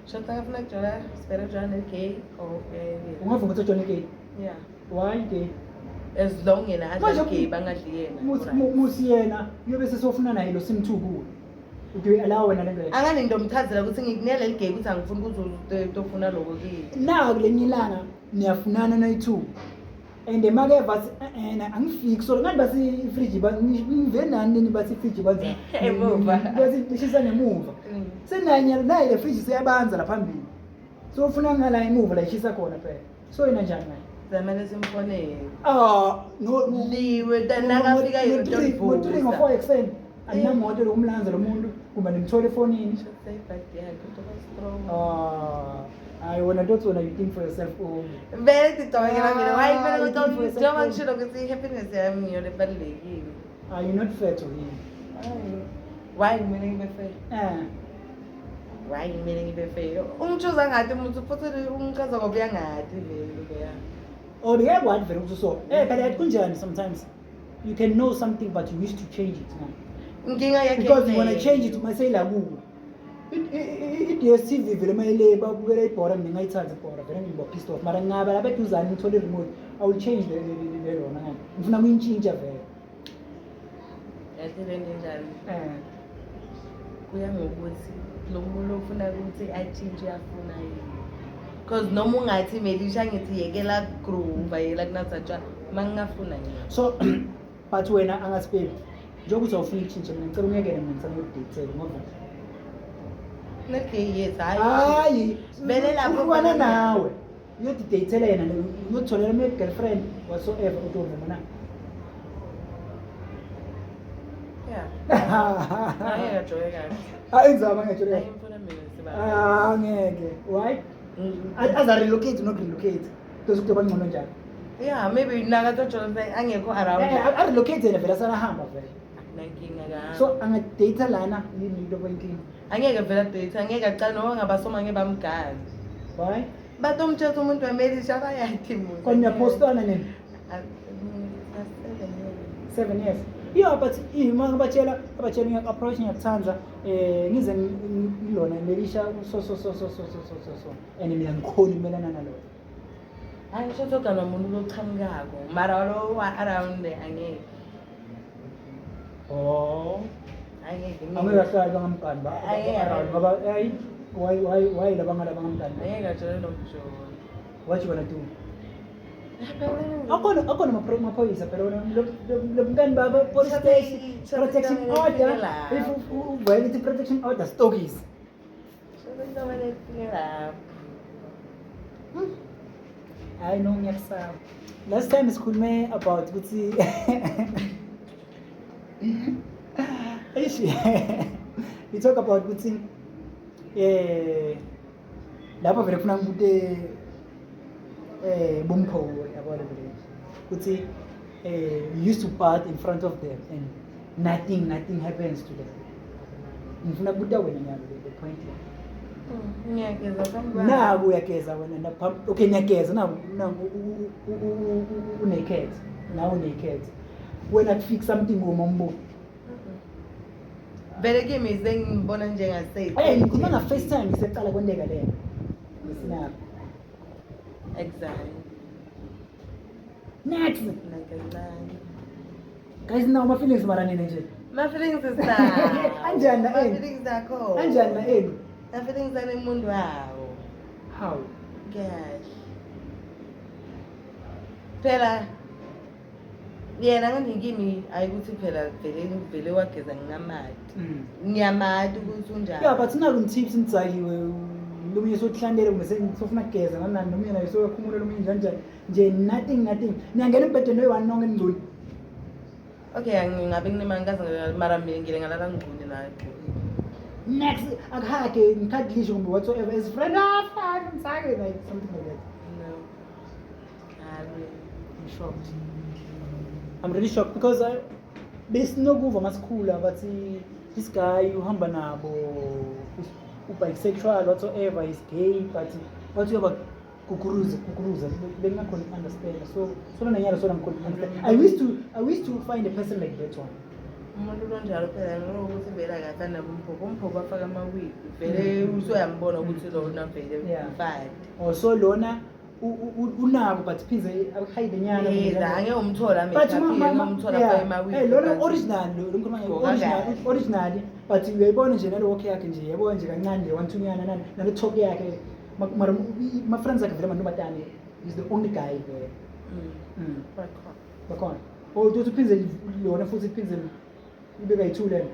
shothi angafuna kujona sibere kujona negay okay ungavuma ukuthi ujone gay yeah why gay as long yena Manje adlike bangadli yena musi yena uyobe sesofuna naye lo simthuku do you allow wena le nto angani ngidomchazela ukuthi ngikunele ligay ukuthi angifuni ukuzotofuna lokho kimi na kulenye ilanga niyafunana noyi-2 and make bathi angifiki so ngani basi ifriji ngive nani nini bathi ifriji banza Emuva. bathi lishisa ngemuva senanye naye le friji seyabanza la phambili so ufuna ngala emuva la ishisa khona phela so yena njani naye zamele simfonele no liwe nakafika yena ngo-3 ngo-4 ekuseni andinamoto lo umlanza lo muntu kumbe ndimthole efonini hayi wena ntothi wena you think for yourself only vele tidokela mina wayifele ukuthi njengoba ngishilo ukuthi i-happiness yami ngiyona ebalulekile you're not fair to him why kumele ngibe fair why kumele ngibe fair umchuza ngati umuntu futhi umchaza ngoba uyangati vele leya or bekakwazi vele ukuthi so but kunjani sometimes you can know something but you wish to change it man inkinga yakhe because when I change it maseyila kuko i-DSTV vele mayele babukela ibhora mina ngayithatha ibhora vele ngiba pissed off mara ngaba lapha eduzane ngithole i-remote I will change le rona ngani ngifuna kuyintshintsha vele yathi lento njani kuya ngokuthi lo muntu ofuna ukuthi atshintshe uyafuna yini because noma ungathi melisha ngithi yekela groove ayela kunathatshwa mangingafuna yini so but wena angasipeli njengokuthi awufuna ukutshintsha mina ngicela ungekele mina ngicela ukudate ngoba negay yes hayi vele lapho ukwana nawe uyodideyithela yena uyotholela ume girlfriend whatsoever utovuma na yeah ayeka joy kahle hayi ngizama ngejole ayimfuna mina siba ngeke why aza relocate not relocate Those kuba ngcono njalo. Yeah, maybe nakathojola angekho around. Relocate yena vela salahamba vela. Nankinga ka. So angadate lana yini into kwenkinga. Angeke vela date, angeke acane noma ngabasoma ngebamgani. Why? Batomthetho umuntu weMelisha bayathi muntu. Kon yapostana nini? 7 years. Yeah, but ima ngabatshela ngiya-approach ngiyakuthanza ngize ngilona Melisha so. And mina ngikhona imelana nalo. Hayi shotoka nomuntu loqhamukako, mara lo around angeke. Oh. Angeke. Angekahlali bangamkani ba? Ngoba hey why labangala bangamkani? Angeke ajole nomsho. What you gonna do? Ako na maphoyisa pero lo mngani baba police station protection order if violate protection order stories. I know ngiyasaba. Last time sikhulume about ukuthi we talk about ukuthi lapho vele kufuna ngibute Bumpho about it. Kuti we used to part in front of them and nothing happens to them. Ngifuna kubuta wena nyalo the point. Ngiyageza kamba. Naku uyageza wena na okay ngiyageza na naked. Now naked. When I fix something ngomambo. Vele kimi sengibona njengase. Ngikhuluma nga first time ngiseqala kwendeka le. Ngisinapho. Exactly. Next. Nakazani. Guys, now my feelings maranene nje. My feelings is that. Anjani na My eni? feelings akho. Anjani na eni? My feelings are umuntu wawo. How? Gosh. Phela yena ngangikimi ayikuthi phela vele wageza nginamati. Ngiyamati ukuthi unjani. Yeah, but naku tips nitsakiwe lomunye sokuhlandele kumbe sofuna kugeza nganani nomunye naye soyakhumula lomunye njani nje nothing niyangena embhedeni noyi-1 nonke ningcoli. Okay, ngabe kunemankazi mara mina ngile ngalala ngquni naye. Next akuhage ngikadlisho kumbe whatsoever as friend ngitsake like something like that. No. I'm shocked. I'm really shocked because besinokuva masikhula bathi this guy uhamba nabo bisexual whatsoever is gay but whatsoever kukuruza bengakhona understand so lona nyalo so understand. I wish to find a person like that one. Umuntu lonjalo phela ngokuthi vele akathanda umpho bafaka amawigi vele usoyambona ukuthi lona vele fine also lona unako but phize akuhide nyana ngeke umthola mina umthola kwa amawigi lona original but uyayibona nje nalo okay yakhe nje yabona nje kancane nje wantunyana nalo talk yakhe mara my friends akhe vele mantombazane is the only guy there. Bakhona uthi uphinze yona futhi iphinze ibeka yithule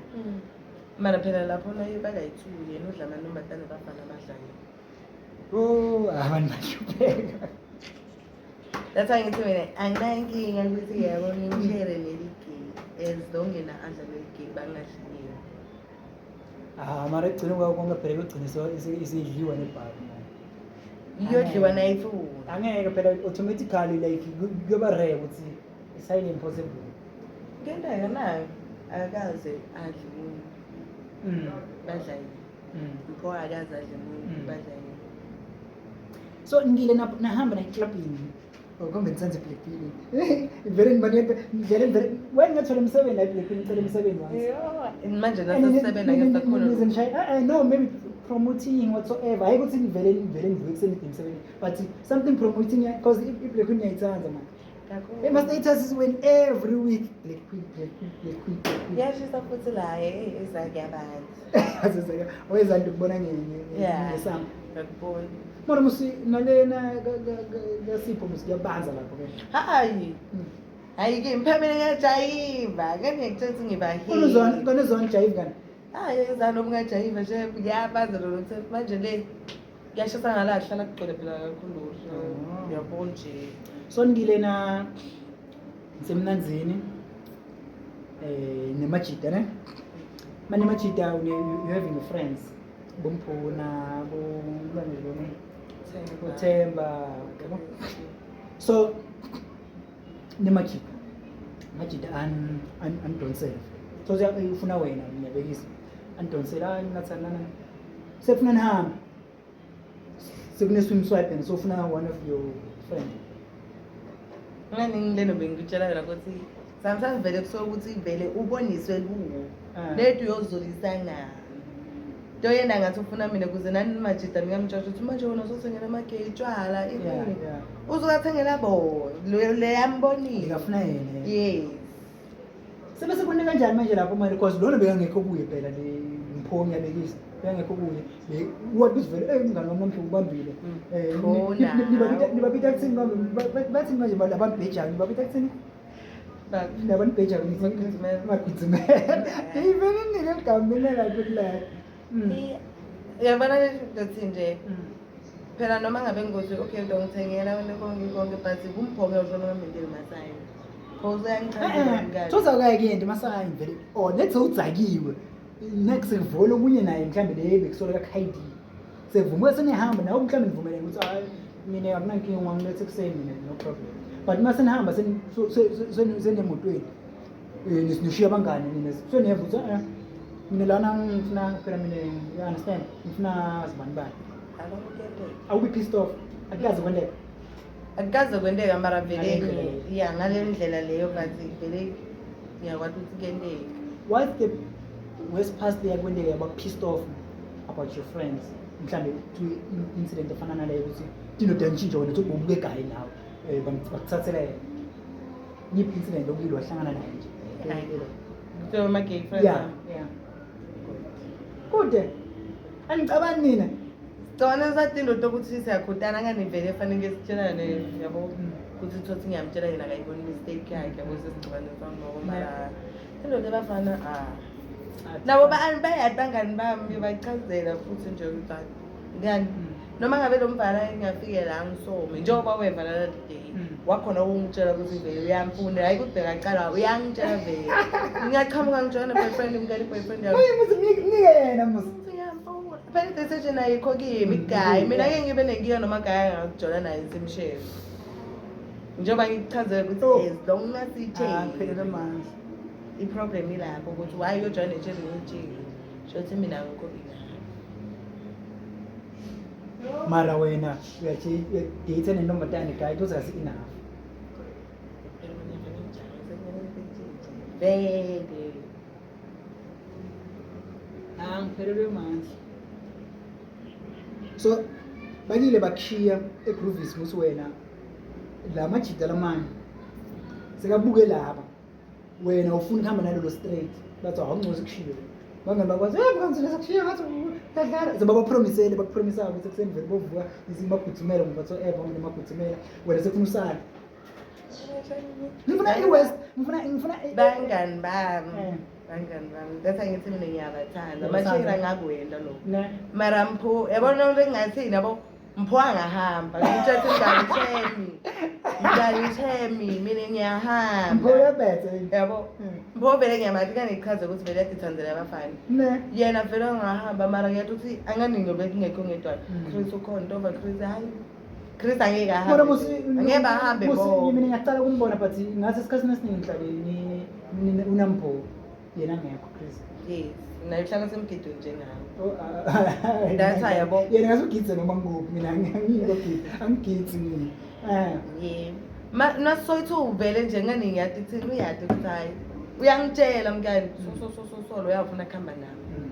mara phela lapho naye bakayithuli yena udla amantombazane bafana abadlala. Abantu bashupheka. That's why ngithi mina anginankinga ukuthi yabo ngishare neligi as long as adlala igame bangahlangani. Mara egcina konke phela kugcina isidliwa nebhali. Iyodliwa nayifuna. Angeke phela automatically like kuyoba rare ukuthi it's highly impossible. Ngenda nayo akaze adle umuntu. Badlala. Mpo akaze adle umuntu badlala. So ngile nahamba na clubbing ngoba ngisenze Blackpink very manebe very when ngathola umsebenzi la Blackpink ngicela umsebenzi once manje nasesebenza ngesakhona no maybe promoting whatsoever hayi ukuthi ngivele ngivuke umsebenzi but something promoting because Blackpink ngiyayithanda man my status is when every week Blackpink yashisa futhi la ezakuyabantu wezantu kubona ngesamba ngakubona mara musi nalena gasipho musiyabanza lapho ke hayi ke mphemele ngiyajayiva ngeke ngikuthi ngibahile konozona jive kana hayi izalo ungajayiva nje ngiyabaza lo ukuthi manje le ngiyashisa ngala hlala kuqele phela kakhulu ngiyabona nje so ngilena semnanzini nemajida ne manje majida you having friends bomphuna bomlwane lo Uthemba So nemajida andonsela so ufuna wena ngiyabekisa andonsela ngatsanana sefuna nihamba sekune-swim swipe and so ufuna one of your friend ngileno bengikutshela yona ukuthi sometimes vele kusuke ukuthi vele uboniswe kuwo Ah. lethu uyozolisana nto yena ngathi ufuna mina kuze nani nimajida ngingamtshasha ukuthi manje wona uzothengela amageyi tshwala Yeah, ikuni yeah. uzokathengela bona leyambonile ngingafuna yena yes sebese kune kanjani manje lapho manje because lona bekangekho kuye phela le mpho ngiyabekisa bekangekho kuye wathi vele mngani wami namhla ubambile Khona. nibapita kuthini bathi manje labambhejani nibapita kuthini labanibhejani Magudumela. magudumela ivele nile ligambile lakho kulayo yabona lethi nje phela noma ngabe ngokuthi okay ngithengela konke but kumphonge uzona ngamindeni masayi cause uyangichazela ngani tozawukayekuyento masayi vele nethi sewudzakiwe next sekuvole omunye naye mhlawumbe le bekusola kakhayidi sevume senihamba nawe mhlawumbe nivumelene ukuthi hayi mina akunankinga ungangiletha ekuseni mina no problem but uma senihamba senemotweni nishiya abangani nina seniyeva ukuthi mina lana ngifuna phela mina you understand ngifuna zibani bani awubi pissed off akukaze kwenteka akukaze kwenteka mara vele Ngale ndlela. ya ngale ndlela leyo but vele ngiyakwazi ukuthi kuyenteka what's the worst past year kwenteka yaba pissed off about your friends mhlambe to incident efana naleyo ukuthi tinodantshintsha wena uthi ubuke egayi nawe bakuthathela yena yiphi incident okuyilo wahlangana naye nje so ama-gay friends yeah yeah kude angicabangi mina sicabana satinto tokuthi siyakhutana ngani vele fanele sitshelane yabo ukuthi thothi ngiyamtshela yena akayiboni mistake yakhe yabo sesicabane sangoko mara indoda ebafana nabo bayabangani bami bachazela futhi nje ukuthi ngani noma ngabe lo mfana ngiyafike la ngisome njengoba weva lala day wakhona ungitshela ukuthi vele uyamfuna hayi kudbeka qala uyangitshela vele ngiyaqhamuka ngijona boyfriend ngikali boyfriend yami nike yena musi phela decision ayikho kimi guy mina ngeke ngibe nenkinga noma guy angakujona naye simshare njengoba ngikuchazela ukuthi as long ngiphelele ngasithe manje i-problem ilapho ukuthi why uyojona etsheni ngitshile shothi mina ngikho kinga mara wena uyadate nentombazane guy tozasi enough vele ngiphelelwe manje so bakile bakushiya egroovis musi wena la majida lamanye sekabuke lapha wena ufuna ukuhamba nalolo straight bathi awuncozi kushiye bangani bakwazi mkanzile sekushiya ngathi kadlala sebabapromisele bakupromisaka ukuthi ekuseni vele bovuka izimagudumela ngoba eva mina magudumela wena sekufuna usala ngifuna i-west ngifuna bangani bami that's angithi mina ngiyabathanda amashira ngakwenda lo ne mara mpho yabona into engingathini yabo mpho angahamba ngitshathi ngangithemi mina ngiyahamba mpoya bethe yabo mpho vele ngiyamathi kangichaze ukuthi vele yadithandela abafana ne yena vele angahamba mara ngiyathi ukuthi anganingi lobe kungekho ngedwana Chris ukhona ntova Chris hayi Chris angeke Mara ahambe angeke bahambe bo mina ngiyacala ukumbona but ngathi isikhathi esiningi mhlawumbe unampho yena ngekho Chris yes nayo hlanga semgidweni njengawo That's That's how yabo. yena ngasugidze noma ngikuphi mina angigidzi mina yeah nasoyithi uvele nje nganingi yathi thina uyade ukuthi hayi uyangitshela mngani solo uyafuna kuhamba nami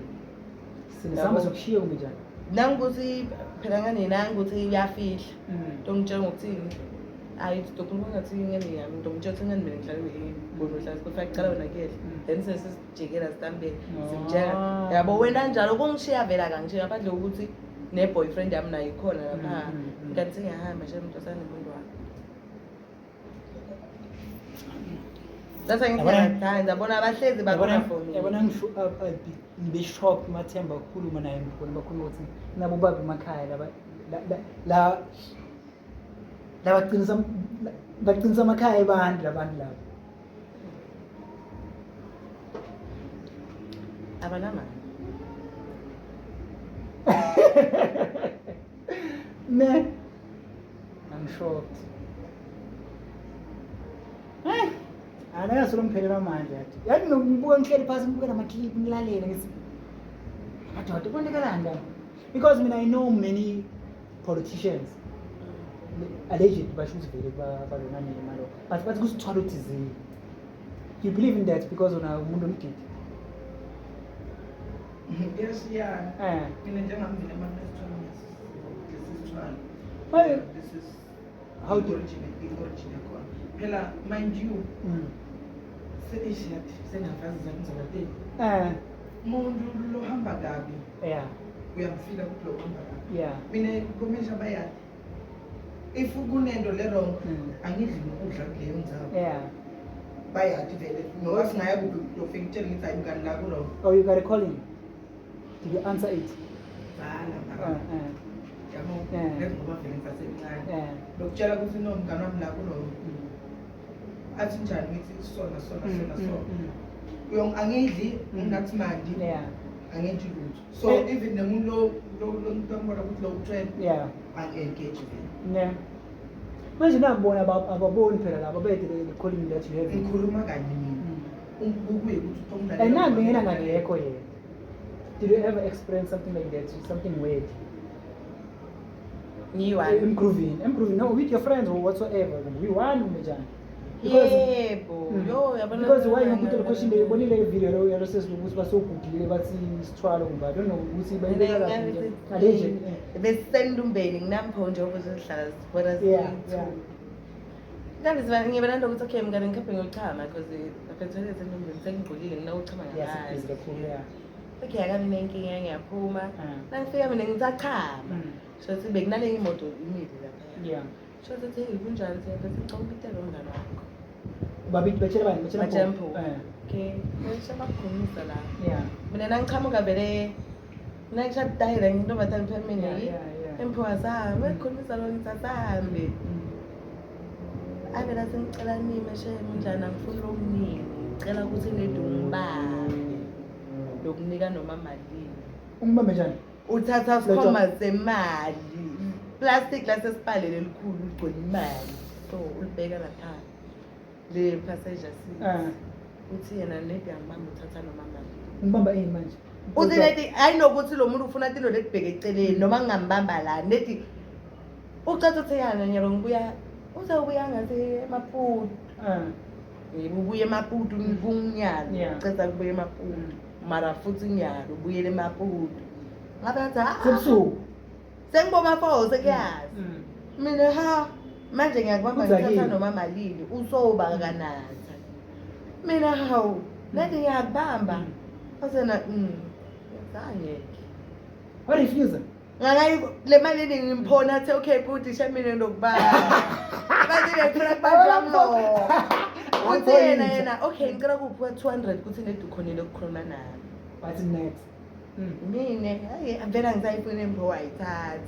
sinesamba sokushiya kumbe njani nangukuthi phela ngani nangukuthi uyafihla ngitshela ngokuthini hayi dokunga ngathi ngene yami ngitshela ukuthi ngani mina ngihlale ngibona uhlala ukuthi aqala wena kehla then sesijikela sitambe simjeka yabo wena njalo kungishiya vela kangishiya ngaphandle ukuthi ne-boyfriend yami nayo ikhona lapha kanti sengiyahamba nje umuntu osanemuntu wakhe that's ngiyabona bona abahlezi bakhona phone yabona ngisho mathemba ukukhuluma naye ngibona bakhuluma ukuthi nabo baba emakhaya la baqinisa amakhaya abantu labantu labo abanamali ne I'm shocked Angasolo ngiphelelwa amandla yathi. Yathi nokubuka ngihleli phansi ngibuka nama-clip ngilalele ngithi madoda kwentekalani la? Because I know many politicians alleged basho ukuthi vele balona nemali but bathi kusithwala thizeni. You believe in that because una umuntu omgidi? Kuyashiyana. Mina njengami vele Well, this is how the do origin yakhona. Phela mind you, senishathi sengafazi zami zabateni. Umuntu lohamba kabi yeah, uyamfila ukuthi lo hamba kabi. yeah, Mina komesha bayati. If kunento le wrong, angidli ukudla kuleyo ndzawo. yeah. Bayati vele ngoba singaya kuphi uyofika utshela ngithi hayi mngani la kulo. Oh, you got a calling? Did you answer it? Bhala mara. Yabo, ngoba vele ngisasemncane. Lokutshela ukuthi no mngani wami la kulo. Athi njani ngithi sona. Angidli ngathi mandi. Yeah, Angidli lutho. So even nemuntu lo ngibona ukuthi lo trend yeah, engage vele. yeah. Manje nabona ababoni phela labo bethe the calling that you have. Ngikhuluma kanye mina. Ukubuye ukuthi uthomla. And now ngena ngakekho yena. Did you ever experience something like that? Something weird? Improving. No, with your friends or whatsoever. We want njani? Because why you put the question they bonile video lo yaroses ukuthi basogugile bathi sithwalo kumba I don't know ukuthi bayibeka kahle alleged. Besendumbeni nginampo nje ukuzihlala sibona Yeah. kanti ngibona nje ukuthi okay mngane ngikhaphe ngochama because aphethele sendumbeni sengigqokile nginawuchama ngayo. Yes, yeah. Okay, akabi nenkinga ngiyaphuma. Nangifika mina ngisachama. So sithi bekunale imoto imile lapha. Yeah. So sithi hey kunjani siyaphethe ucongipitelo ngani wakho. Bachela Bajampo. Okay. Ngisho bakhulumisa la. Yeah. Mina nangichamuka vele nangishadayela into bathani phemini. Yeah. Emphoza zami bekhulumisa lo ngitsasambe. Avela sengicela nime sheme njani angifuni lokuningi. Ngicela ukuthi nedungibambe. Lokunika noma malini. Ungibambe njani? Uthatha sikhoma semali. Plastic lasesiphalele elikhulu ugcona imali. So ulibeka lapha. Le passenger seat. Uthi yena nedi angibamba uthatha noma malini. Ungibamba yini manje? Uthi nedi ayinokuthi lo muntu ufuna into lekubheka eceleni noma ngingambamba la nedi ucathi uthi yana nyalo ngibuya uzobuya ngathi eMaputo. Ubuye eMaputo kunginyalo. Ucela kubuye eMaputo. Mara futhi nyalo ubuyele eMaputo. Ngabe athi Sebusuku. Sengiboma 4 sekuyazi. Mina manje ngiyakubamba ngithatha noma malini usoba kanatha. Mina hawu nathi ngiyakubamba. Asena ngeke. What refuse? Ngakayi le mali ngimphona athi okay futhi shamile ndokubamba. Bathi ngifuna kubajam lo. Uthi yena okay ngicela kuphi 200 kuthi nedi ukhonile ukukhuluma naye. But next. Mina hayi avela ngisayifuna impho ayithatha.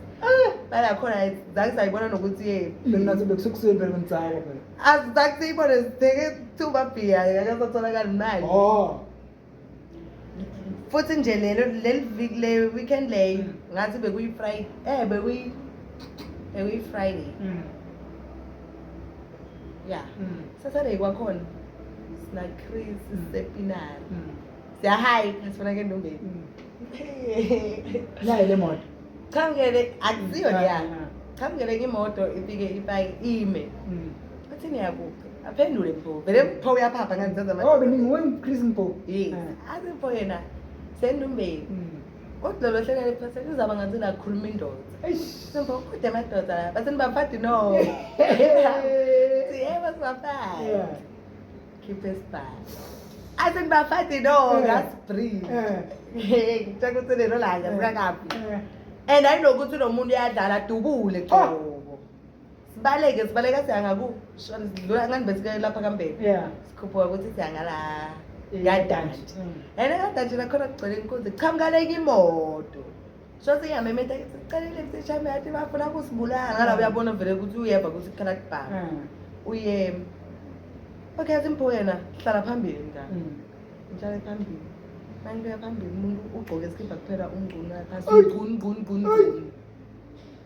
Bala khona zakusayibona nokuthi yena Mina bekusekuseni phela ngitsaya phela. azakusiyibona sitheke thuba bhiya akasatholakala imali. Futhi nje le weekend lay ngathi bekuyi Friday bekuyi Friday. Yeah. Saturday kwakhona sina Chris Sepinari. Siya hi sifuna ke ndombeni. Nayi le moto. Khangele akuziyo ya. Khangele imoto ifike ipayi ime. Athi niyakuphi? Aphendule Mpho. Vele Mpho uyaphapha ngangizenza manje. Oh, beningiwe Chris Mpho. Yes. Athi Mpho yena sendumbeni. Kodwa lo hlekele phase kuzaba ngathi la khuluma indoda. Eish. Mpho kude amadoda la. Bathi nibafati no. Siyeba sibafati. Yeah. Keep us back. Athi nibafati no, that's free. Ngicela ukuthi lelo langa sikakapi. And ayinokuthi lo muntu uyadlala dubule qobo. Sibaleka siyangaku. Sidlula ngani besike lapha kambeni. Yeah. Sikhupha ukuthi siyangala. Yadanji. And yadanji lakhona kugcwele inkunzi. Qhamkaleke imoto. So siyamemeta sicela sishame yathi bafuna kusibulala. Ngala uyabona vele ukuthi uyeva ukuthi khala kubhanga. Uye. Okay, asimpo yena hlala phambili ngani. Ngihlala phambili. Manje phambili umuntu ugqoke isikipha kuphela umngcuna phansi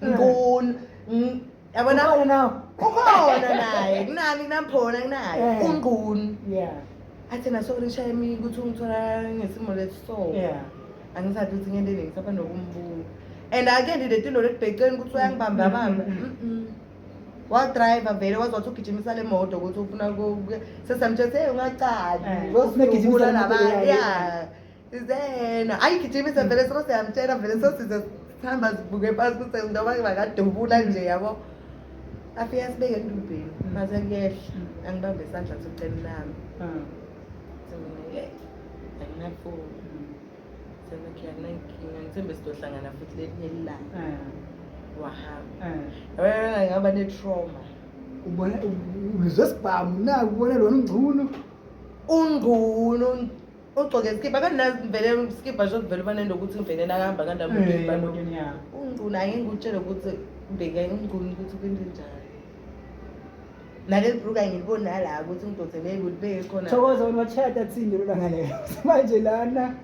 ngqun. yabona Ukhona nawe? ukhona naye kunani naphona kunaye Eh. ungquni Yeah. athi nasorry shame ukuthi ungithola ngesimo lesiso Yeah. angisathi ukuthi ngento enengisapha nokumbuka and ake ndilethilo lekubheceni ukuthi uyangibamba bamba wadriver vele wazi wathi ugijimisa le moto ukuthi ufuna sesamthethe ungacali Ugijimisa le moto, ya izena ayigijimisa vele siro siyamtshela vele sosize sihamba sibuke phansi ukuthi ngoba bakadubula nje yabo afike sibeke endubheni mase kuyehla angibambe isandla socela nami anginafoni senakhiyanankinga ngithembe sizohlangana futhi lelinye ilanga wahamba ngaba ne-trauma Ubona uzwe sibhamu na ubona lona ungcuno. ungqunu ugcoke iskipha kanti vele iskipha nje vele banendo ukuthi ngivele nakahamba kandamuntu Emotweni yakho. ungqunu angingutshela ukuthi ngibheke ungqunu ukuthi kwento njani nale bhruka ngilibona la ukuthi ngidozele ukuthi beke khona Thokoza wena wachata tsindi lo ngale. Manje lana.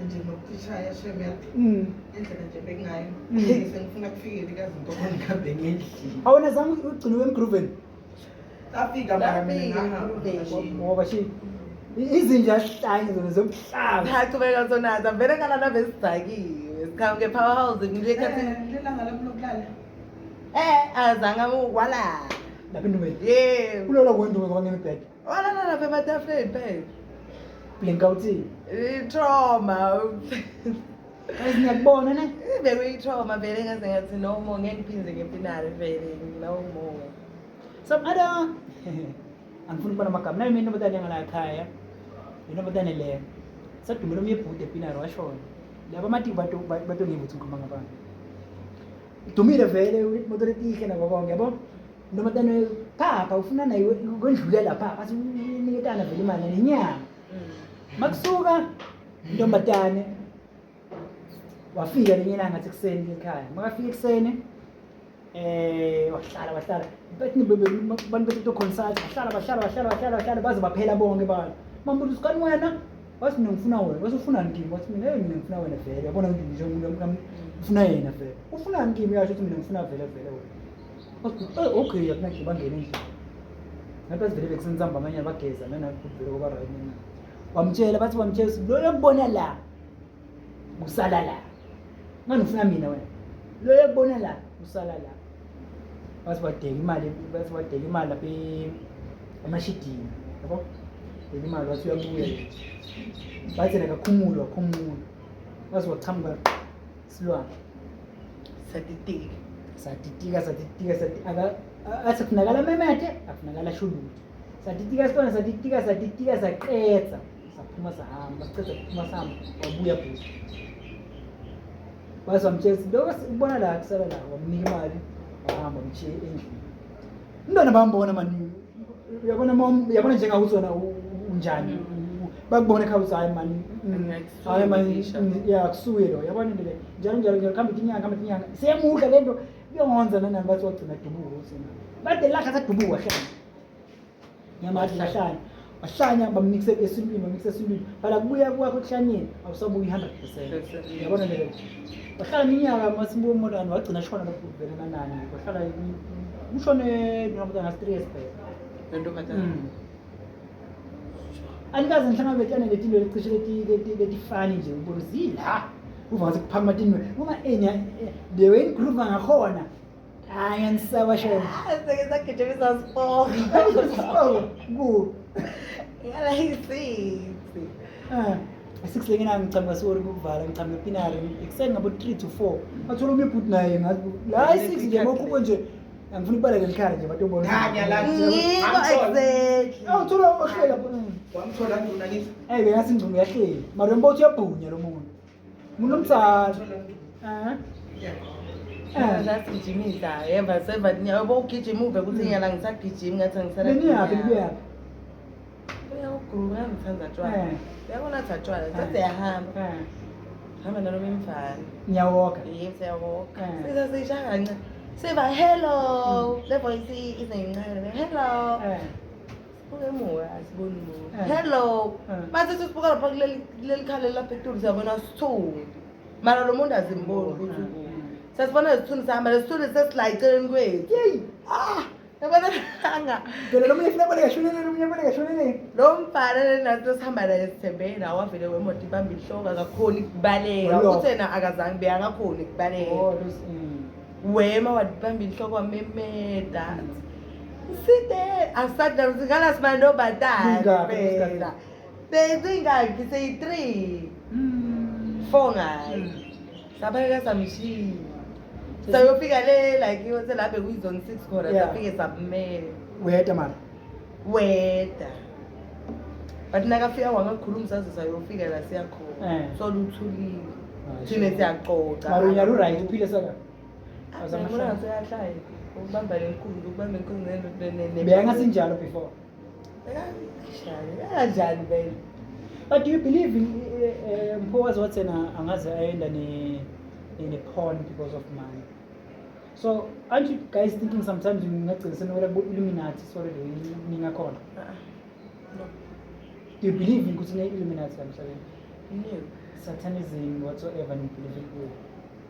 nje nokutishaya shemyathi Mm. indlela nje bekungayo sengifuna kufikele kazinto ngikhambe ngendlini Awona zangu ugcina emgroven. afika mara mina ngahamba Ngoba shi izinja asihlanye zona zobuhlanga. ngachubeka sonaza vele ngalana besidakiwe sikhamke powerhouse nje ekhathini lelanga lami lokulala azange wala Lapha endumeni. yeah Kulola kwendume ngoba ngemibhede. wala lapha ematafuleni phela Blink out. trauma Ngiyakubona ne. bekuyi-trauma vele ngaze ngathi no more ngeke ngiphinde ngempinari vele no more Some other angifuni ukubona amagama nayo mina intombazane yangala ekhaya intombazane leyo sadumela omnye ebhuti epinari washona laba amati bato ngivuthi ngikhuluma ngabantu dumile vele imoto letihle nabo bonke yabo intombazane papa ufuna nayo kwendlulela papa athi uniketana vele imali nenyanga makusuka intombazane wafika lenye ilanga ngathi ekuseni ekhaya makafika ekuseni wahlala bethi bantu bethu consult bahlala baze baphela bonke abantu mambuza usikani wena wathi mina ngifuna wena wathi ufuna ngimi wathi mina mina ngifuna wena vele yabona ukuthi nje umuntu ufuna yena vele ufuna ngimi yasho ukuthi mina ngifuna vele wena wathi okay akunaki bangene endlini ngathi basivele bekusenzamba amanye bageza mina vele kuba right mina wamtshela bathi wamtshela lo yakubona la usala la ngani ufuna mina wena lo yakubona la usala la bathi badeka imali lapha emashidini yabo deka imali wathi uyabuya bathi nakakhumula wathi wachamuka silwana satitika satitika athi kufunakala memete akufunakala shuluti satitika silwana satitika saqedza saphuma sahamba sahamba wabuya futhi bathi wamtshela lokho ubona la kusala la wamnika imali wahamba mshiye endlini umntwana bambona mani uyabona njengawuthi wena unjani bakubona ekhawuthi hayi mani ya kusuye lo yabona into le njalo khamba inyanga siyamudla lento uyongonza nanani bathi wagcina dubuko usena bade lakha sadubuko wahlanya wahlanya bamnikise esintwini bhala kubuya kwakho ekuhlanyeni awusabuyi 100% yabona le wahlala iminyaka masibuya umntwana wagcina shona lapho vele kanani wahlala ushone nomntwana stress phela anikaze ngihlangabezana letinto lecishe letifani nje ubona zila uvanze kuphaka matini uma the way groove ngakhona hayi ngisaba shona seke sagijimisa sport ku ngala isisi 6 lengena ngicamka sori kuvala ngicamka pinari ekuseni ngabo 3 to 4 athola umye but naye ngathi la 6 nje mokho nje angifuni ukubaleka ngikhaya nje batobona Khanya la ngiko exactly awuthola ohlela wamthola nduna ngithi ngathi ingcingo yahleli mara mbo uthi uyabhunya lo muntu umuntu omsana ngasigijimisa yemva seva yabo ugijima uve ukuthi ngiyala ngisagijima ngathi angisala beniyaphi nibuyaphi uyawugruka ngithanda tshwala uyabona thatha tshwala sesiyahamba hamba nalo bemfana ngiyawoka yebo siyawoka sisasisha kancane siba hello le voice isencane hello ukemuwa asiboni muntu hello manje sisibuka lapha kuleli khale lapha eTulu siyabona sithunga mara lo muntu azimboni ukuthi sasibona izithunzi sihamba lesithunzi sesilayitheleni kwethu yeyi yabona anga phela lo munye funa balekashonele lo munye balekashonele lo mbhalo nathi sihamba naye sithembeni awavele wemoto ibamba ihloko akakhoni ukubaleka Wallo. uthena akazange beyangakhoni ukubaleka wema wadibamba inhloko wamemeda side asadla zikala simando badala Mingaki phela bezingaki seyi-3 4 ngayo sabaleka samshini sayofika le like iwothe lapho kuyizone 6 khona Yeah. safike sabumele weta mara weda but nakafika wangakhuluma saze sayofika la siyakhona soluthulile thine siyaxoxa mara unyalo right uphile saka ngibona seyahlaya ukubamba lenkulu ukubamba inkulu beyangasinjalo before kanjani vele but do you believe in Mphokazi wathena angaze ayenda ne-porn because of money? So aren't you guys thinking sometimes ngingagcina senokela Illuminati sorry ningakhona? no Do you believe in ukuthi ne-Illuminati emhlabeni? no Satanism whatsoever ni believe in kuyo?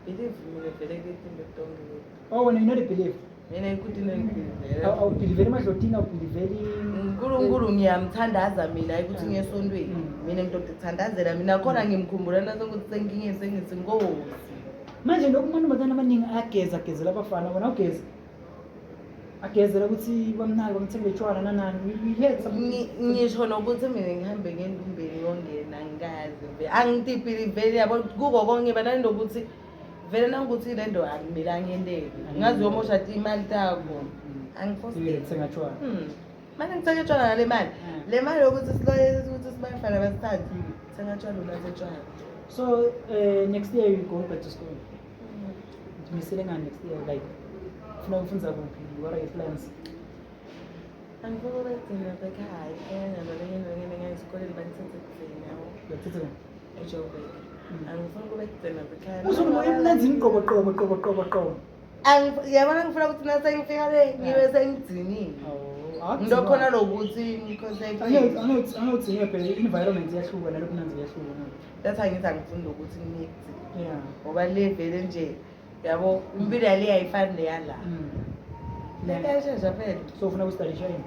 believe mina vele ketinto tonke Oh when you know the belief. mina ikuthi nengibhilivele Awubhiliveli emadlotini awubhiliveli uNkulunkulu ngiyamthandaza mina ukuthi ngiyesontweni mina ngidoda kuthandazela mina khona ngimkhumbula nasokuthi senkinge sengithi Nkosi manje lokhu amantombazane amaningi ayagezela abafana wena ugeza agezela ukuthi bamnaki bamthengele utshwala nanani we heard something ngisho nokuthi mina ngihambe ngendumbeni yongena ngikazi vele angitibhiliveli yabo kuko konke banani nokuthi vele nangukuthi le nto akumela ngiyendele ngazi yomosha imali takho angifosile thenga utshwala manje ngithenge utshwala ngale mali le mali yokuthi siloyese ukuthi sibayifana basithathe thenga utshwala unasetshwala so next year you go back to school umisele ngani next year like ufuna ukufundza kuphi what are your plans angifuna ukugcina bekhaya ngiyabona ngesikoleni bangithathe kuzeni yabo uyathethe eJoburg angifuna ukugcina bekhaya usuke imnenzi qobo yabona ngifuna ukuthi nasengifika le ngibe sengidzinile ngilokhona lokuthi angawudzinga phela i-environment iyahluka nalokhu mnanzi iyahluka that's why ngithi angifuni nokuthi ngiyekudzi yeah ngoba le vele nje yabo impilo yale ayifani neyala lekashesha phela so ufuna ukustudisha yini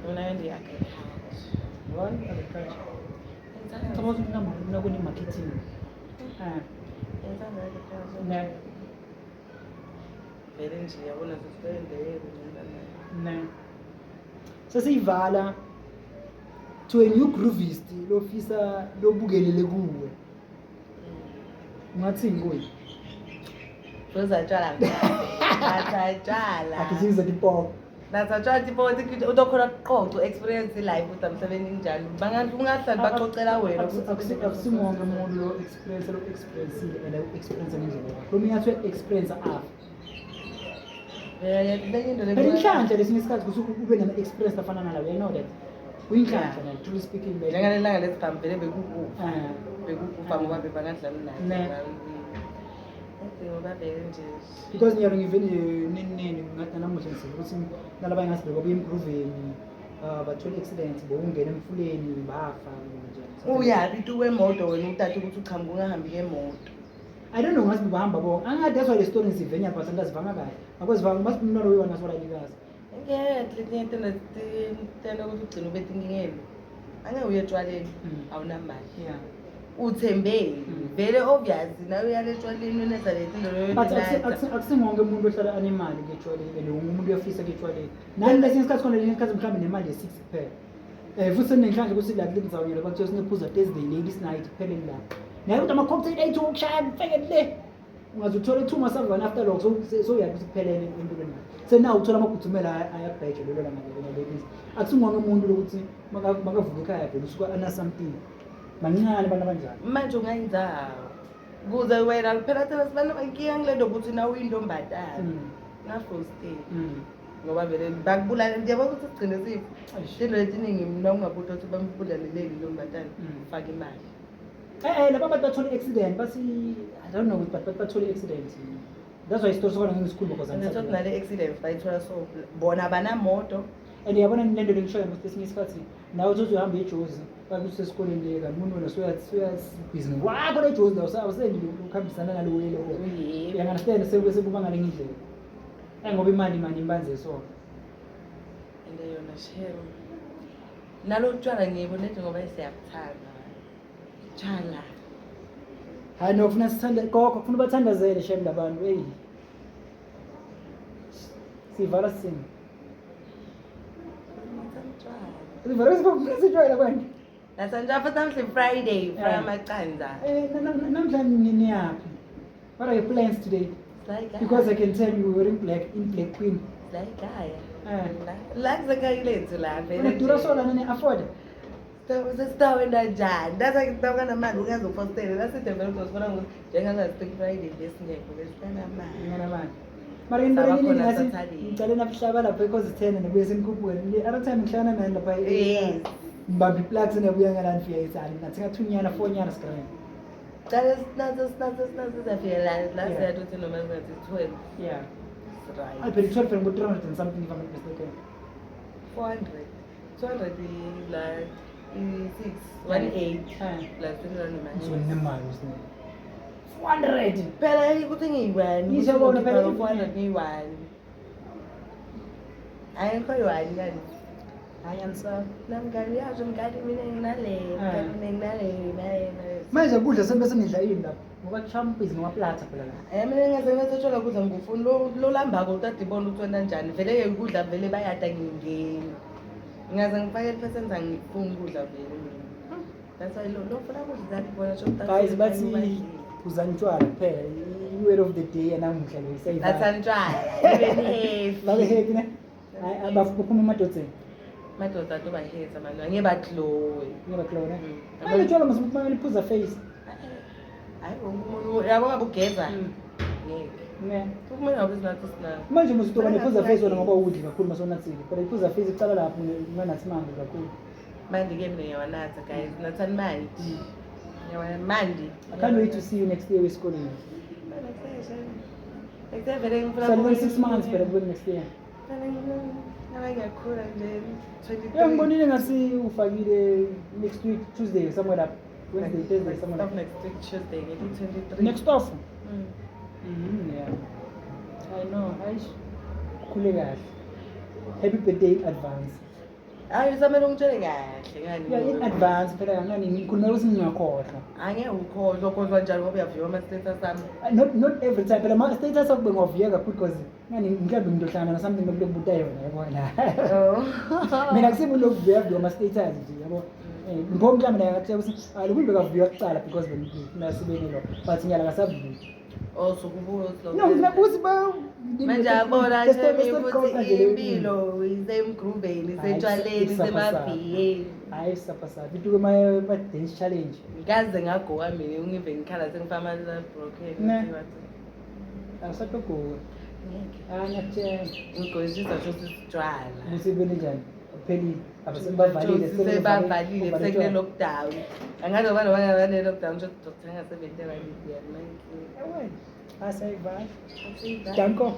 mina ndi-agriculture why agriculture suppose nakuni marketing ngithanda agriculture ne vele nje yabona sesibendele ne sesiyivala to a new groovist lofisa lobukelele kuwe ungathini kuye uzatshwala athatshwala akhiziza tipoko nathatshwala tipo utokhona kuqoqa experience life ukuthi amsebenzi njani ungahlali baxoxela wena akusimonke umuntu lo experience and experience ngendlela yakho lo minye athiwe experience after phela inhlanhla lesinye isikhathi kusuke ube nama-experience afana nalawo you know that kuyinhlanhla nayo truly speaking njengalelanga lesibhambele bekukufa ngoba bebangadlali nayo ngoba vele nje because ngiyalo ngivele nini ngathi namuhla ngisile ukuthi nalaba engasibheka kuye-improveni bathole accident bokungena emfuleni bafa njani uyabi tu wemoto wena uthatha ukuthi uchamuka ungahambi ngemoto I don't know ngasibe bahamba bonke angathi that's why le story ngizivenya but angazivanga kahle akwezivanga must be umntwana weyiwana asolakikazi tena ukuthi ugcina ubetha inkingeni angeke uye etshwaleni awunamali yeah uthembeni vele obvious nawe uyale etshwaleni unenza lethi into but akusingonke umuntu ohlala anemali ketshwaleni and umuntu uyafisa ketshwaleni nani lesinye isikhathi khona lesinye isikhathi mhlawumbe nemali ye-6 kuphela futhi senenhlanhla ukuthi like lengizawunyela bakuthiwa sinephuza Thursday ladies night kupheleni lapho naye ukuthi ama-cocktail ayi ukushaya kufeke le ungaze uthole 2 masavani after lokho soyabi ukuthi kuphelele empilweni yakho senaw uthola amaguthumela ayakubheje lelo lama-ladies akusingonke umuntu lokuthi makavuka ekhaya vele usuke ana-something bancane abantu abanjani manje ungayenzawo kuze wena phela thina sibantu bankinga ngile nto ukuthi nawe uyintombazane ngafosteli ngoba vele bakubulala ndiyabona ukuthi sigcine sipho into letiningi mna ungabuthi ukuthi bambulaleleli intombazane fake imali laba bantu bathole i-accident bathi I don't know but bathole i-accident that's why isitori sokona ngisikhulu because ngisokuthi nale accident bayithola so bona banamoto and yabona lento lengishoyo ukuthi esinye isikhathi nawe uthi uzohamba ejozi bathi usesikoleni le kanti umuntu wena suyasibhizinisi wakho lejozi la awusendi ukuhambisana nalo wele Yebo. uyangastand sekuba ngale indlela ngoba imali imbanze so And yona shem. Nalo tshwala ngiyibona ngoba siyakuthanda. Tshwala. hayi nofuna sithande gogo kufuna bathandazele shem labantu hey sivala sing sivala sibafuna kwanti Nasanja for something Friday Yeah. from Makanza. namhlanje niyaphi what are your plans today Like because I can tell you we're in Black Queen like kaya. Eh. Like zakayilethu la unadura sola nini afford sesitawenza njani ndasakitoka namali ungazopostele lasidevelop sifuna ukuthi njengangazi Friday lesingekho lesikanamali ngana manje mara into Saba leningi khona ngasi Saturday. ngicale nakuhlaba lapha because 10 nakubuye senikhuphuke other time ngihlana nani lapha Yes. mbambi plugs nabuya ngalani fika isali nathenga 2 nyana 4 nyana screen cala sinazo zafika la siyatuthi noma singathi 12 yeah right I paid 12 for 300 and something if I'm not mistaken 400 200 is like 6 18 plus 300 ngizonemali usine 400 phela ukuthi ngiyi-1 Ngizobona phela 400 ngiyi-1 ayikho yi-1 kanti hayi ansaba namngani yazo mngani mina nginale mngani mina nginale manje kudla sembe senidla yini lapha ngoba champis noma plata phela la mina ngaze ngathola kudla ngifuna lo lambako utade ibona ukuthi wena njani vele-ke ukudla vele bayada ngingeni ngaze ngifake iphesenti angifuni ukudla vele mina that's why lo funa kudla ngibona guys bathi uzanitshwala kuphela i-word of the day anamuhla lo isayiva latsanjwala even babe heavy happy ne abaphuma emadodzeni madoda tobayiheza mani angebaklowe ngiyabaklona manje tshwala masibukuma liphuza face hayi wonke umuntu yabo ngabe ugeza ngeke ne kumele ngabe sinathi sinako manje musitoba nephuza face wona ngoba udli kakhulu masonatsile but iphuza face icala lapho nganathi manzi kakhulu manje-ke mina ngiyawanatha guys nathani manje manje I can't wait to see you next year esikoleni vele ngifuna salwe 6 months but I'm next year ngiyakhula nje yeah ngibonile ngasi ufakile next week Tuesday somewhere up Wednesday Thursday somewhere Stop up next week Tuesday ngithi 23 next off Mm. yeah I know aish khule kahle happy birthday in advance hayi usamele ungitshele kahle yeah in advance phela ngani ngikhuluma ukuthi ngingakhohlwa angeke ukhohlwa ukhohlwa njani ngoba uyaviwa ama-status ami not every time phela ma status akube ngoviya kakhulu because ngani mhlawumbe ngizohlangana na something lokubuta yona yabona mina kusibu lokuviya ama status nje yabo ngipho mhlawumbe naye ngathi ukuthi lokuthi bekaviya kuqala because bengifuna sibene lo but nyala kasavuya osukubuya no nginabuthi ba manje abona nje ukuthi impilo isemgrubeni isetshwaleni isemabhiyeni hayi sapasapha ituke ma dance challenge ngikaze ngagoka mina ungive ngikhala sengifama Ne. broken awusatogoka ngeke ngiyakutshela ngigojisa futhi sitshwala musibene njani kuphelile abasembavalile sebavalile sekule lockdown angazi ngoba noma ngabane lockdown nje dokuthenga 70 rand manje asayivala asiza danko